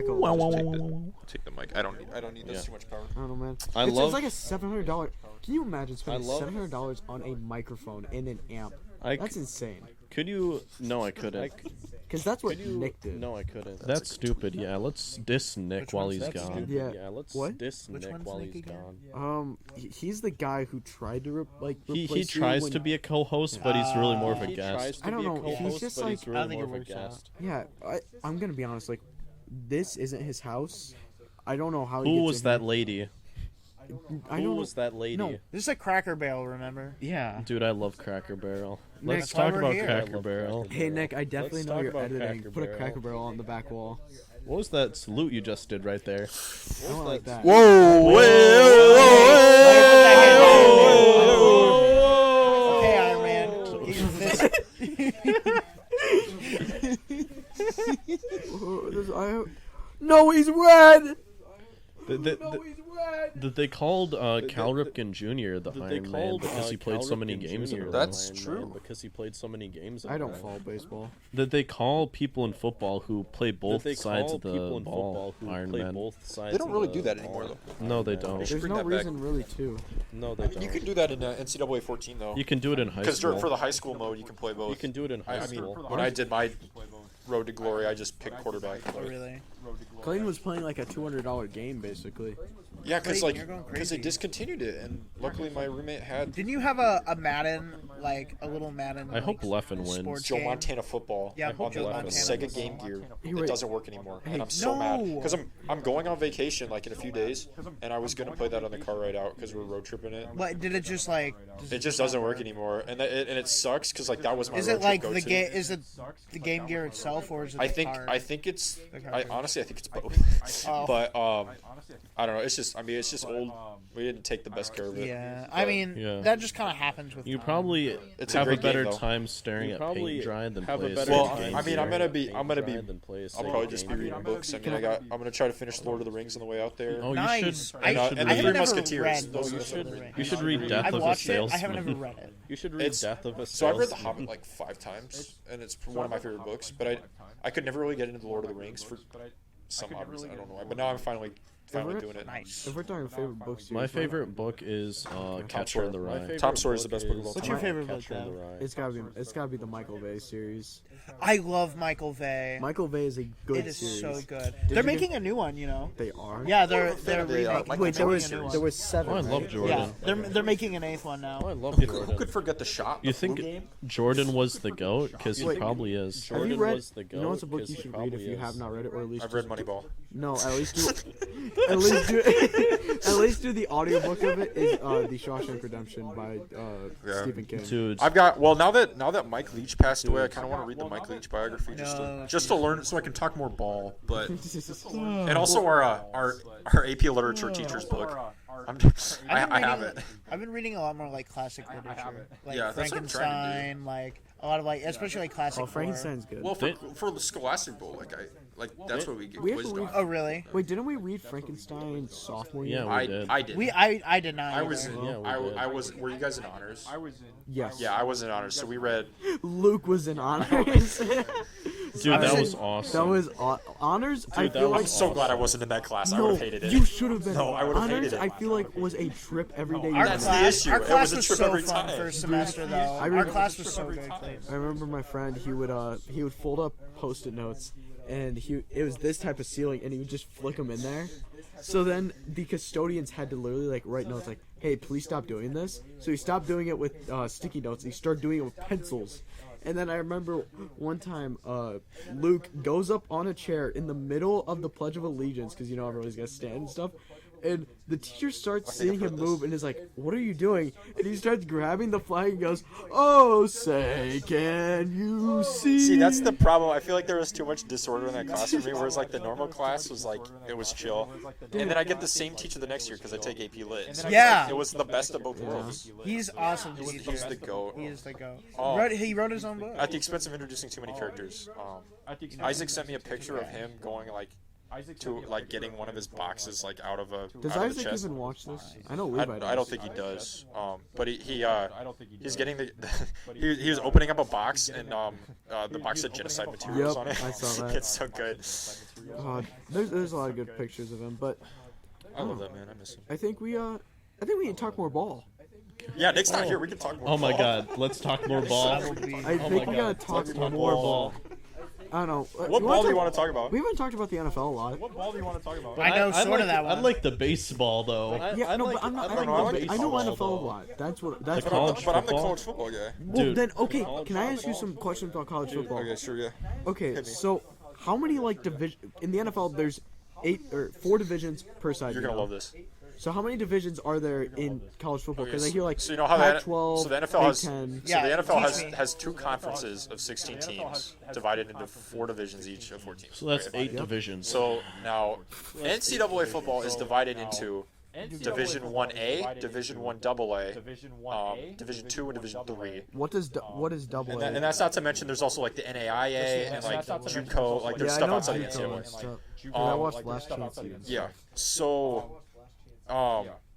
take the mic. I don't need this Yeah. too much power. I don't know, man. I It's love. like a $700. Can you imagine spending love- $700 on a microphone and an amp? I That's insane. could you? No, I couldn't. Because that's what Nick did. No, I couldn't. That's stupid. Yeah, let's diss Nick Which while one's he's that gone. stupid? Yeah. Let's What? diss Which Nick one's while Nick he's again? gone. He's the guy who tried to replace He you tries when- to be a co-host, but he's really more of a He guest. tries to I don't be a know, he's co-host, just but like- he's I really don't think more it of a works out. guest. Yeah, I'm gonna be honest. Like, this isn't his house. I don't know how. he Who gets was in that here. lady? I Who don't was know. that lady? No. This is a Cracker Barrel, remember? Yeah. Dude, I love Cracker Barrel. Nick, Let's that's why talk we're about here. Cracker Barrel. Hey Nick, I definitely Let's know talk you're about editing. Cracker Put a Barrel. Cracker Barrel on the back wall. What was that salute you just did right there? I don't like that. Whoa! Okay, Iron Man. No, he's red. That they called Cal Ripken Jr. the Iron Man because he played so many games in a row. That's true. Because he played so many games. In I a don't row. follow baseball. That they call people in football who play both sides of the ball Iron Man. They don't really do that anymore, though. No, they don't. They should There's bring no that back. reason really to. No, they don't. You can do that in NCAA 14, though. You can do it in high Because school. for the high school mode, you can play both. You can do it in high I mean, school. when I did my Road to Glory, I just picked quarterback. Oh, really? Clayton was playing like a $200 game basically. Yeah, because Clayton, you're going they crazy. discontinued it, and luckily my roommate had. Didn't you have a Madden like a little Madden. I hope like, Leffen wins. sports Joe game. Montana football Yeah, on Joe the Montana Sega football. Game Gear. Hey, It doesn't work anymore, and I'm so no. mad because I'm going on vacation like in a few days, and I was gonna play that on the car ride out because we're road tripping it. What did it just like? It just doesn't work anymore, and it sucks because like that was my Is road it like trip the go-to. game? Is it the Game Gear itself, or is it? I the think card? it's card. honestly I think it's both. Oh. But I don't know. It's just old. We didn't take the best care of it. Yeah, I but mean Yeah. that just kind of happens with. You time. probably It's a have a great game, better though. time staring at paint dry than have a play a better Well, Sega game I mean, I'm gear. gonna be. I'll Probably just be reading books. I mean, I'm gonna try to finish Lord of the Rings on the way out there. Oh, you Nice. should. I, You should and I the read. Three haven't ever Musketeers. read Those Lord are of the the three. Rings. You should read Death I've of a watched it. I Salesman. haven't ever read it. You should read It's- Death of a So I've read The Salesman. Hobbit like 5 times, and it's one of my favorite books. But I could never really get into the Lord of the Rings for some odd reason. I don't know why. But now I'm finally doing it. Nice. If we're talking favorite books, My favorite book is Catcher Sawyer. in the Rye. Tom Sawyer's the best book of all What's time. your favorite book, Catcher in the Dev? Rye. it's gotta be the Michael Bay series. I love Michael Vey. Michael Bay is a good It is series. so good. you They're get- making a new one, you know. They are. Yeah, they're They are. remaking. Wait, there was making a new there one. was 7. Oh, I love right? Jordan. Yeah, they're making an 8th one now. Oh, I love Who Jordan. could forget the shot? You the flu think game? Jordan was the goat? Because he Wait. probably is. Have you Jordan read? was the You know what's a goat, book 'cause you he should read if you probably have is. not read it, or at least I've read Moneyball. No, at least do at least do at least do the audiobook of it is The Shawshank Redemption by Yeah. Stephen King. Dude, I've got now that Mike Leach passed away, I kind of want to read the Mike Leach biography just to learn so I can talk more ball. But and also our AP literature teacher's book. I have it. I've been reading a lot more like classic literature, like Yeah, that's what I'm trying to do. Frankenstein, like a lot of like, especially like classic. Oh, Frankenstein's good. Well, for the Scholastic Bowl, that's what we get We have to quizzed read- on. Oh really? Wait, didn't we read Frankenstein sophomore year? Yeah, we did. I did. I did not. I was either. in. Yeah, we did. I was. Were you guys in honors? Yes. Yeah, I was in honors. So we read. Luke was in honors. Dude, I was that in- was awesome. That was honors. I Dude, that feel was like I'm so glad I wasn't in that class. I would no, have hated it. you should have been. No, I would have honors. hated it. I feel like was a trip every day. Our That's you the had. class, issue. Our It class was a was trip so every fun time. first semester though. Our remember- class was so good. I remember my friend. He would fold up Post-it notes, and it was this type of ceiling, and he would just flick them in there. So then the custodians had to literally like write notes like, "Hey, please stop doing this." So he stopped doing it with sticky notes. He started doing it with pencils. And then I remember one time, Luke goes up on a chair in the middle of the Pledge of Allegiance, because everybody's got to stand and stuff. And the teacher starts seeing him move and is like, "What are you doing?" And he starts grabbing the flag and goes, "Oh, say, can you see?" See, that's the problem. I feel like there was too much disorder in that class for me, whereas like the normal class was like it was chill. And then I get the same teacher the next year because I take AP Lit. And so Yeah. it was the best of both worlds. He's awesome. He's the goat. He is the goat. Oh. He wrote his own book. At the expense of introducing too many characters. Isaac sent me a picture of him going to getting one of his boxes out of a Does out of the Isaac chest. even watch this? I know Levi does. I don't think he does. But he's getting he was opening up a box and the box had genocide materials Yep, on it. I saw that. It's so good. There's a lot of good pictures of him, but I love that man. I miss him. I think we need to talk more ball. Yeah, Nick's not here. We can talk more. Oh my ball. god, let's talk more ball. I Oh think my we god, gotta talk let's talk more more ball. I don't know. What ball do you want to talk about? We haven't talked about the NFL a lot. What ball do you want to talk about? I know sort of that one. I like the baseball though. Yeah, no, but I'm not. I know NFL a lot. That's what. That's The what. college But I'm the football? college football guy. Well, Dude. then okay. Can I ask you some questions about college football? Okay, sure, yeah. Okay, so how many division in the NFL? There's 4 divisions per side. You're gonna love this. So how many divisions are there in college football? Because I hear So you know how that Pac-12, so the NFL has Big 10. Yeah, the NFL teach me. has 2 conferences of 16 teams divided into 4 divisions each of 4 teams. So that's right? 8 divisions. So now NCAA football is divided into Division 1A, Division 1 AA, Division 2, and Division 3. What is double A? And that's not to mention there's also the NAIA and JUCO, there's yeah, I stuff know outside the JUCO NCAA. stuff. I watched last chance season. Yeah. So,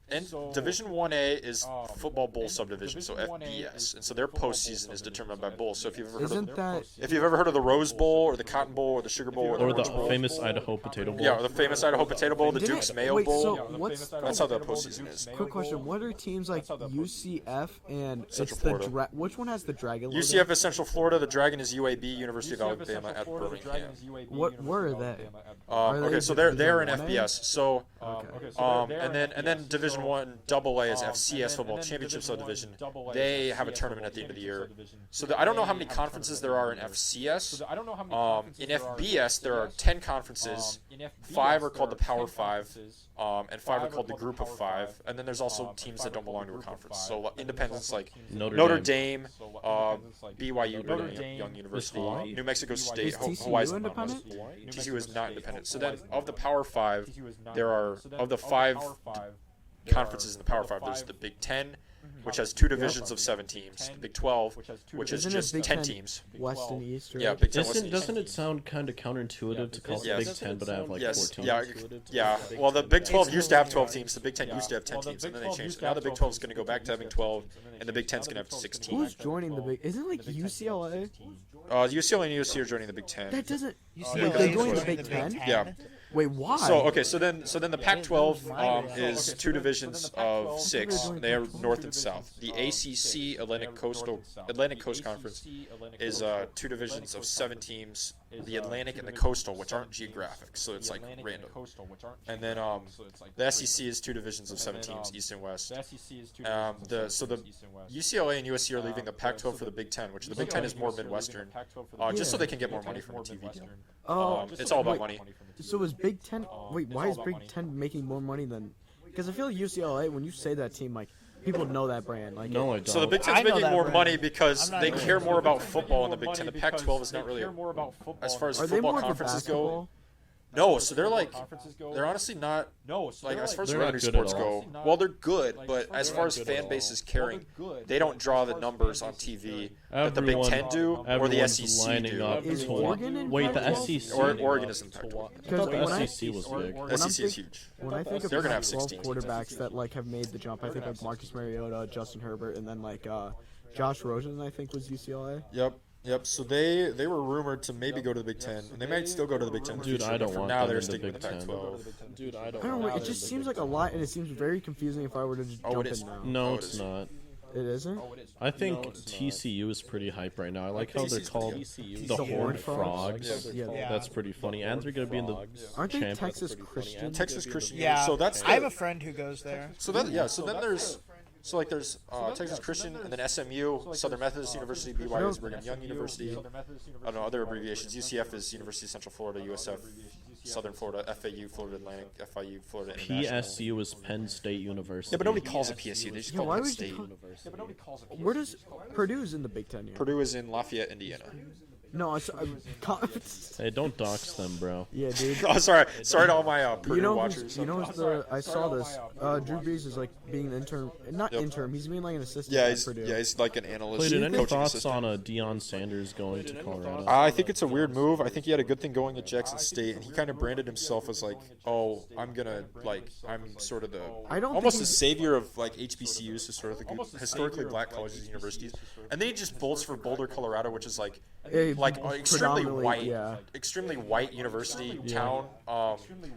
and Division 1A is Football Bowl subdivision, so FBS, and so their postseason is determined by bowls. So if you've ever heard of the Rose Bowl or the Cotton Bowl or the Sugar Bowl or the Or the Orange Bowl, famous Idaho Potato Bowl. yeah, or the famous Idaho Potato Bowl, the Duke's Mayo Bowl. So what's That's how that postseason is. quick question? What are teams like UCF and Central it's the Florida. which one has the dragon? Logo? UCF is Central Florida. The Dragon is UAB, University of Alabama at Birmingham. Where are they? Okay, so they're in Division 1A? FBS. So Okay. and then Division Division 1 AA is FCS Football Championship Subdivision. They have a tournament at the end of the year. So I don't know how many conferences there are in FCS. In FBS, there are 10 conferences. 5 are called the Power 5, and 5 are called the Group of 5. And then there's also teams that don't belong to a conference. So independents like Notre Dame, BYU, Brigham Young University, New Mexico State, Hawaii's independent? TCU is not independent. So then, of the Power 5, there are of the 5 conferences in the Power 5. There's the Big 10, which has 2 divisions of 7 teams. The Big 12, which is Isn't it just Big 10 Ten teams. West and East. Or Yeah, like- Big 10 West and East. Doesn't it sound kind of counterintuitive to call it Yes. Big 10, but have like Yes, 14? yeah. Well, the Big 12 used to have 12 teams. The Big 10 used to have 10 teams, and then they changed it. Now the Big 12 is going to go back to having 12, and the Big 10 is going to have 16. Who's joining the Big? Isn't it like UCLA? UCLA and USC are joining the Big 10. That doesn't. UCLA They're is joining the joining Big Ten. Yeah. Wait, why? So then the Pac-12 is 2 divisions of 6. They are North and South. The ACC Atlantic Coast Conference is 2 divisions of 7 teams. The Atlantic and the Coastal, which aren't geographic, so it's like random. And then the SEC is 2 divisions of 7 teams, East and West. So the UCLA and USC are leaving the Pac-12 for the Big 10, which the Big 10 is more Midwestern, just so they can get more money from the TV deal. It's all about money. So is Big Ten? Wait, why is Big Ten making more money than? Because I feel like UCLA. When you say that team, like people know that brand. Like No, I don't. So the Big I Ten's know making that more brand. money because I'm not they even care more sure. about football in the Big Ten. The Pac-12 is not really as far as are they football more into conferences go. basketball? No, so they're honestly not like as far as They're revenue not good sports at all. go. Well, they're good, but as far as fan bases caring, they don't draw the numbers on TV that the Big Ten do or the Everyone's SEC lining do. up Is to Oregon in wait, the Pac-12? SEC. Oregon is in Pac-12. I Because thought when I- the SEC was big. When I'm SEC is think- huge. When I think of They're gonna have 12 16 quarterbacks that like have made the jump, I think like Marcus Mariota, Justin Herbert, and then like Josh Rosen. I think was UCLA. Yep. So they were rumored to maybe go to the Big Ten, and they might still go to the Big Ten in the Dude, future. I but don't for want now them they're in the sticking Big with the Ten. Pac-12. Dude, I I don't know. It just seems like a lot, and it seems very confusing if I were to just Oh, jump it is. in now. No, Oh, it it's is. not. It isn't. I think TCU is pretty hype right now. I like how they're TCU's called pretty the Horned Horned Frogs? Frogs. Yeah. That's pretty funny. And they're gonna be in the Aren't they champ- Texas Christian? Texas Christian. Yeah, So that's I have a friend who goes there. So then there's Texas Christian, and then SMU, Southern Methodist University, BYU is Brigham Young University. I don't know other abbreviations. UCF is University of Central Florida, USF, Southern Florida, FAU, Florida Atlantic, FIU, Florida International. PSU is Penn State University. Yeah, but nobody calls it PSU. They just Yeah, call why it Penn would State. you call, Where does Purdue's in the Big Ten? Here? Purdue is in Lafayette, Indiana. No, Hey, don't dox them, bro. yeah, dude. Oh, sorry to all my Purdue You know, watchers. I saw this. Drew Brees is like being an intern, not Yep. intern. He's being like an assistant Yeah, at Purdue. he's like an analyst. Clayton, any coaching thoughts assistant. on Deion Sanders going to Colorado? I think it's a weird move. I think he had a good thing going at Jackson State, and he kind of branded himself as like, oh, I'm sort of the I don't almost think the he's- savior of like HBCUs, historically black colleges and universities, and then he just bolts for Boulder, Colorado, which is like extremely predominantly, white, yeah. extremely white university town.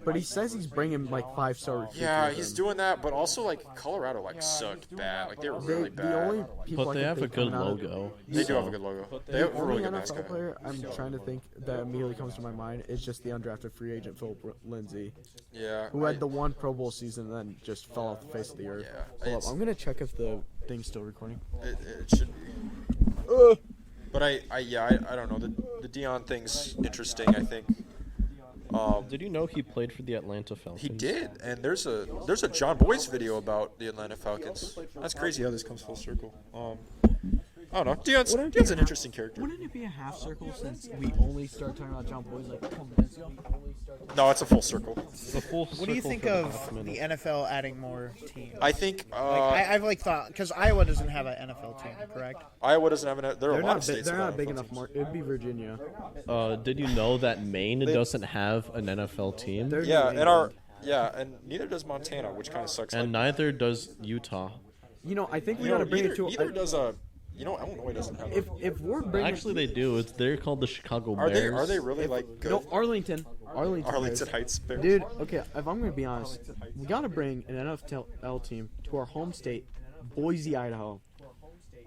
But he says he's bringing like 5-star recruits. Yeah, with he's him. doing that, but also like Colorado sucked bad. Like they were really The bad. only people But I they think have a good coming out of- logo. They do have a so- good logo. They The have a really only good NFL mascot. player I'm trying to think that immediately comes to my mind is just the undrafted free agent Philip Lindsay, Yeah, who had the one Pro Bowl season and then just fell off the face of the earth. Yeah, Hold up, it's- I'm gonna check if the thing's still recording. It should be. But I don't know. The Deion thing's interesting. I think Did you know he played for the Atlanta Falcons? he did, and there's a Jon Boise video about the Atlanta Falcons. That's crazy how this comes full circle. I don't know. Deion's an interesting character. Wouldn't it be a half circle since we only start talking about Jon Boise like 10 minutes ago? No, it's a full circle. The full What do you circle think for the of half the minute. NFL adding more teams? I think I've like thought because Iowa doesn't have an NFL team, correct? Iowa doesn't have an. There are They're a lot of not. states. They're that not don't big have enough. teams. It'd be Virginia. Did you know that Maine doesn't have an NFL team? They're Yeah, New England. and neither does Montana, which kind of sucks. And Like, neither does Utah. You know, I think we you know, gotta bring it to. neither does Illinois doesn't have. If we're bringing. Actually, they do. They're called the Chicago Are Bears. they really like good? No, Arlington. Arlington Bears. Heights Bears. Dude, okay, if I'm gonna be honest, we gotta bring an NFL team to our home state, Boise, Idaho.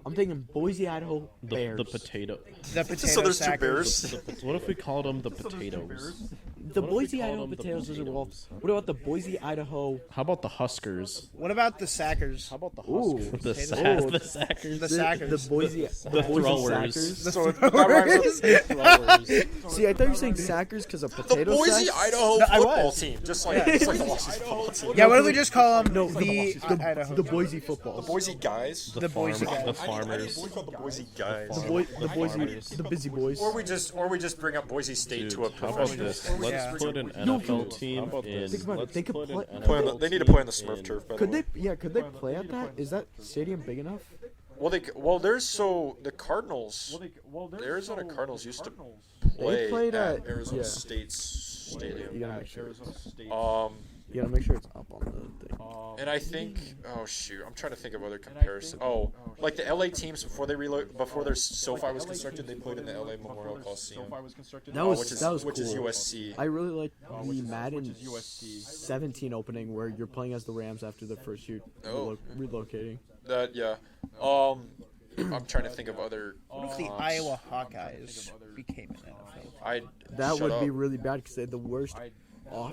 I'm thinking Boise, Idaho Bears. The potato. The potato So there's two sackers. Bears. What if we called them the potatoes? the What if we Boise, called Idaho them the Potatoes doesn't roll. potatoes? What about the Boise, Idaho? How about the Huskers? What about the Sackers? about the Ooh, The Potatoes. the Sackers. The Sackers. The Boise, the Boise throwers. Sackers. So that rhymes with Throwers. See, I thought you were saying Sackers because of the potato Boise, sacks. Idaho No, I football was. team, just like the Washington football team. Yeah, what if we just call them No, the Idaho? the Boise football. Boise guys. The Boise guys. The farmers. We call the Boise guys. The Boise, the busy boys. Or we just bring up Boise State Dude, to a how about professional. this? sport. Let's put an NFL team in. Think about it. They could Let's put an play- NFL They need to play on the team Smurf in- turf. By Could the way. they? Could they play at that? Is that stadium big enough? Well, there's the Cardinals. The Arizona Cardinals used to play played at at- Arizona yeah. State's You stadium. gotta make sure. You You gotta make sure it's up on the thing. and I think, oh shoot, I'm trying to think of other comparisons. Oh, like the LA teams before their SoFi was constructed, they played in the LA Memorial Coliseum, That was which is that was which cool. is USC. I really like the Madden 17 opening where you're playing as the Rams after the first year Oh. relocating. That yeah. I'm trying to think of other. What if the comps. Iowa Hawkeyes became an NFL? That Shut would up. be really bad because they had the worst.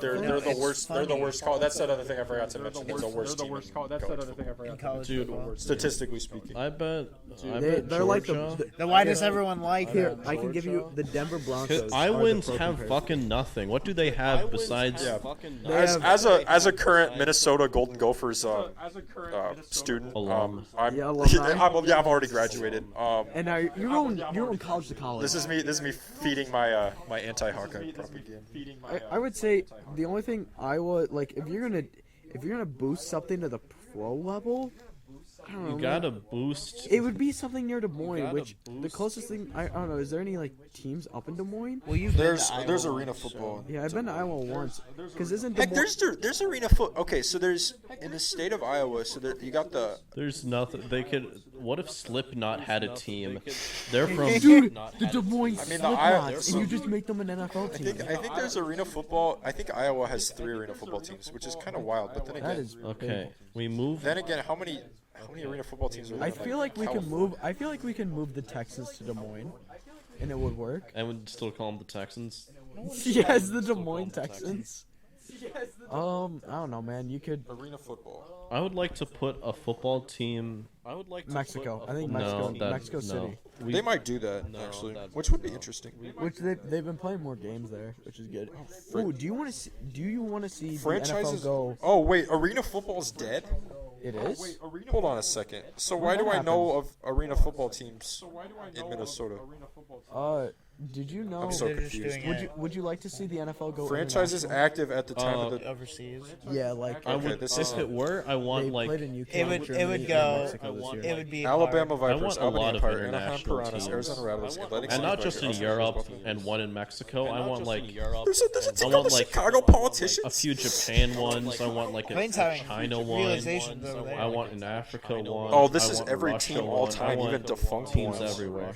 They're the It's worst. They're the funny. worst call. That's another thing I forgot to mention. It's the worst team. That's another thing I forgot. In college Dude, football. Statistically speaking. I bet. They're like Georgia- Then why does everyone like Here, them? I can give you the Denver Broncos. Cause are the Iowans pro have comparison. fucking nothing. What do they have besides? Yeah. They As have- as a current Minnesota Golden Gophers As a current student, Alum. I'm Yeah, alumni. I've already graduated. And now you're going college to college. This is me feeding my my anti-Hawkeye propaganda. I would say the only thing Iowa like if you're gonna boost something to the pro level, I don't know. You man. gotta boost. It would be something near Des Moines, which the closest thing I don't know. Is there any like teams up in Des Moines? Well, you've been to There's Iowa, arena so- football. Yeah, I've been to Iowa once. Because isn't Des Heck, Moines? there's arena foot. Okay, so there's in the state of Iowa. So there, you got the There's nothing. They could. What if Slipknot had a team? They're from. Dude, the Des Moines I mean, the Iowa- Slipknots, and you just make them an NFL I team. think there's arena football. I think Iowa has 3 arena football teams, which is kind of wild. But then That again, is Okay, we move. then again, how many arena football teams are there? I feel like we can move. I feel like we can move the Texans to Des Moines, and it would work. And would still call them the Texans. Yes, the Des Moines Texans. I don't know, man. You could Arena football. I would like to put a football team. I would like Mexico. I think No, Mexico. that, Mexico no. City, We, They might do that No, actually, that- which would be interesting. which they've been playing more games there, which is good. Ooh, do you want to see? Do you want to see the Franchises. NFL go? Oh wait, arena football's dead. It is. Hold on a second. So why do I know of arena football teams in Minnesota? Did you know? I'm so They're just confused. doing Would you like to see the NFL go Franchises international? active at the time of the. overseas. Yeah, like I Okay, would. this If is- it were, I they want like. played in UK. It would Germany, go- and Mexico this year. It would be Alabama I Vipers, want a Albany lot of Empire, Anaheim international Piranhas, teams. Arizona Rattlers, Atlantic And not City just in Tigers, Europe Buffalo. and one in Mexico. I want like There's a team I called want the like Chicago Politicians. a few Japan ones. I want like a Clayton's having China one. realizations over there. I want an Africa one. Oh, this I is want every Russia team all one. I time, want even defunct teams ones. everywhere.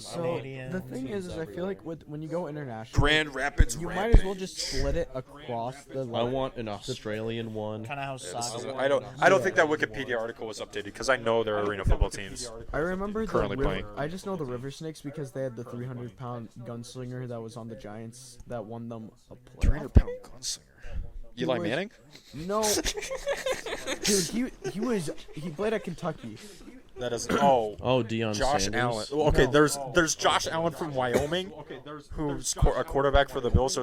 So Canadian. the thing is I feel like when you go international, Grand Rapids. you might as well just split it across the. I Like, want an Australian one. Kind of how soccer. I don't think that Wikipedia article was updated because I know there are arena football teams. I remember currently the river, playing. I just know the River Snakes because they had the 300-pound gunslinger that was on the Giants that won them a playoff. 300-pound gunslinger. Eli was- Manning? No, dude, he played at Kentucky. That is oh Deion Josh Sanders. Allen. Well, okay, No. there's Josh Allen from Wyoming, who's a quarterback for the Bills.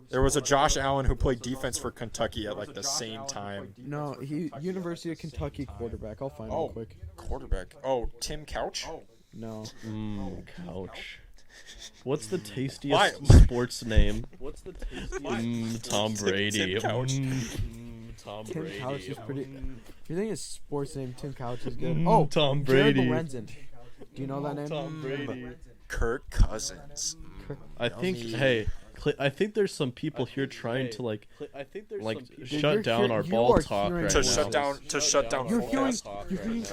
There was a Josh Allen who played defense for Kentucky at like the same time. No, he University of Kentucky quarterback. I'll find him Oh, quick. quarterback. Oh, Tim Couch. No, Couch. What's the Why? tastiest sports name? What's the tastiest? Tom Brady. Tim Couch. Tom Tim Brady. Couch is pretty. If you think his sports name, Tim Couch is good. Oh, Tom Jared Brady. Lorenzen. Do you know that name? Tom Brady. Kirk Cousins. I think. Yummy. Hey, I think there's some people here trying to like shut You're down our you ball are talk hearing right To now. shut down You're full hearing, cast. you're hearing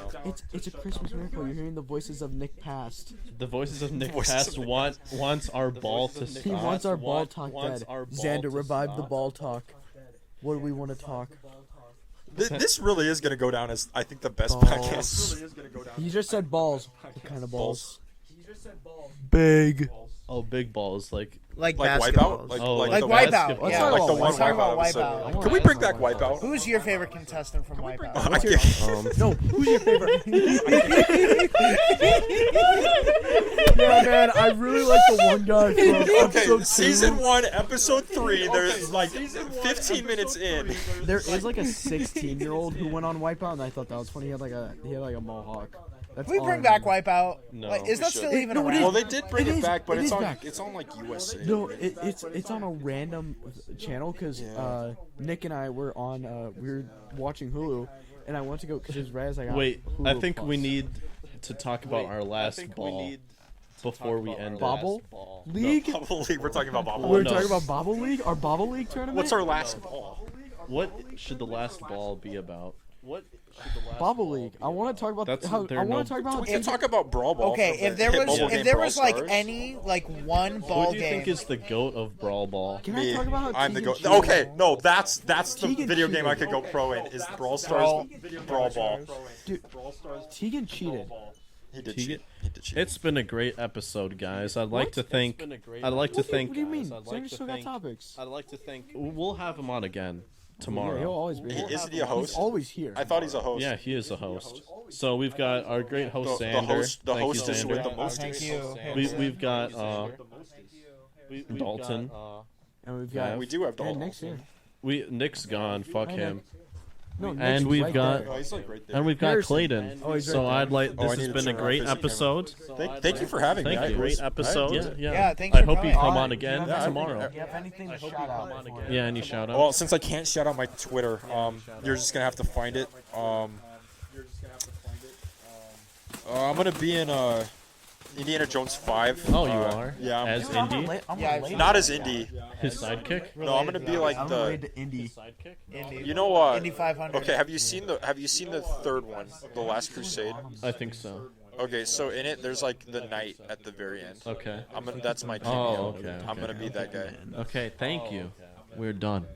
it's a Christmas miracle. You're hearing the voices of Nick Past. The voices of Nick Voices Past of Nick wants our ball to stop. He wants our ball talk wants dead. our ball Xander, to revive the stop. ball talk. What do we want to talk? This really is gonna go down as I think the best Balls. podcast. He just said balls. What kind of balls? Big. Oh, big balls, like Like Wipeout? basketballs. Like Like the Wipeout. one- Yeah, like the one let's talk about Wipeout Wipeout. episode. Can we bring back Wipeout? Who's your favorite contestant from Wipeout? I can't- No, who's your favorite? Yeah, man, I really like the one guy from Okay, episode 2. season 1, episode 3. There's like 15 minutes in. There is like a 16-year-old who went on Wipeout, and I thought that was funny. He had like a mohawk. That's Can we all bring I back remember. Wipeout? No. Like, is that should. still even No, it around? is. Well, they did bring It it is. back, but It is it's back. on like USA. No, it's on a random channel because Nick and I were on we were watching Hulu, and I went to go because his Raz I got. wait. Hulu I think Plus. we need to talk about our last ball before we end. Bobble League. Probably we're talking about Bobble. We're no. talking about Bobble League, our Bobble League tournament. What's our last ball? What should the last ball be about? What should the last Bobble League? I want to talk about That's- how there I are want to no- talk about. We can talk about Brawl Ball. Okay, from if the there Hit was Mobile Game if there Brawl was like Stars. any like one ball Who do you game. think is the goat of Brawl Ball? Can Me, I talk about how I'm the Tegan goat. cheated? Okay, no, that's the Tegan video game I cheated. could go pro in is Brawl Stars Brawl Ball. Dude, Tegan cheated. He did Tegan- cheat. He did cheat. It's been a great episode, guys. I'd like What? to think. I'd like to think. What do you mean? I'd like Xander to still got think- topics. I'd like to think we'll have him on again tomorrow. Yeah, he'll always be here. Isn't he a host? He's always here. I thought he's a host. Yeah, he is a host. So we've got our great host The Zander. host, the Thank you, hostess with the Zander. most. Thank you. We've got Dalton. And we've Yeah, got. We do have Yeah, Dalton. Nick's here. Nick's gone. Fuck him. No, Nick's And we've right got there. Oh, he's like right there. and we've got Harrison. Clayton. Oh, he's right So there. I'd like. Oh, I This need has to been a turn around great facing episode. Thank you for having me. Thank I you. was- Great episode. Yeah. Yeah, thanks I for hope you coming. come on again Yeah, tomorrow. You have anything to shout out? Yeah, any shout out? Well, since I can't shout out my Twitter, you're just gonna have to find it. I'm gonna be in Indiana Jones 5. Oh, you are? Yeah. As Indy? Yeah, Not as Indy. His sidekick? No, I'm gonna be like I'm the. related to Indy. Sidekick? Indy. You know Indy 500. Okay, have you seen the third one, The Last Crusade? I think so. Okay, so in it there's like the knight at the very end. Okay. That's my cameo. Oh, okay. I'm gonna be that guy. Okay, thank you. We're done.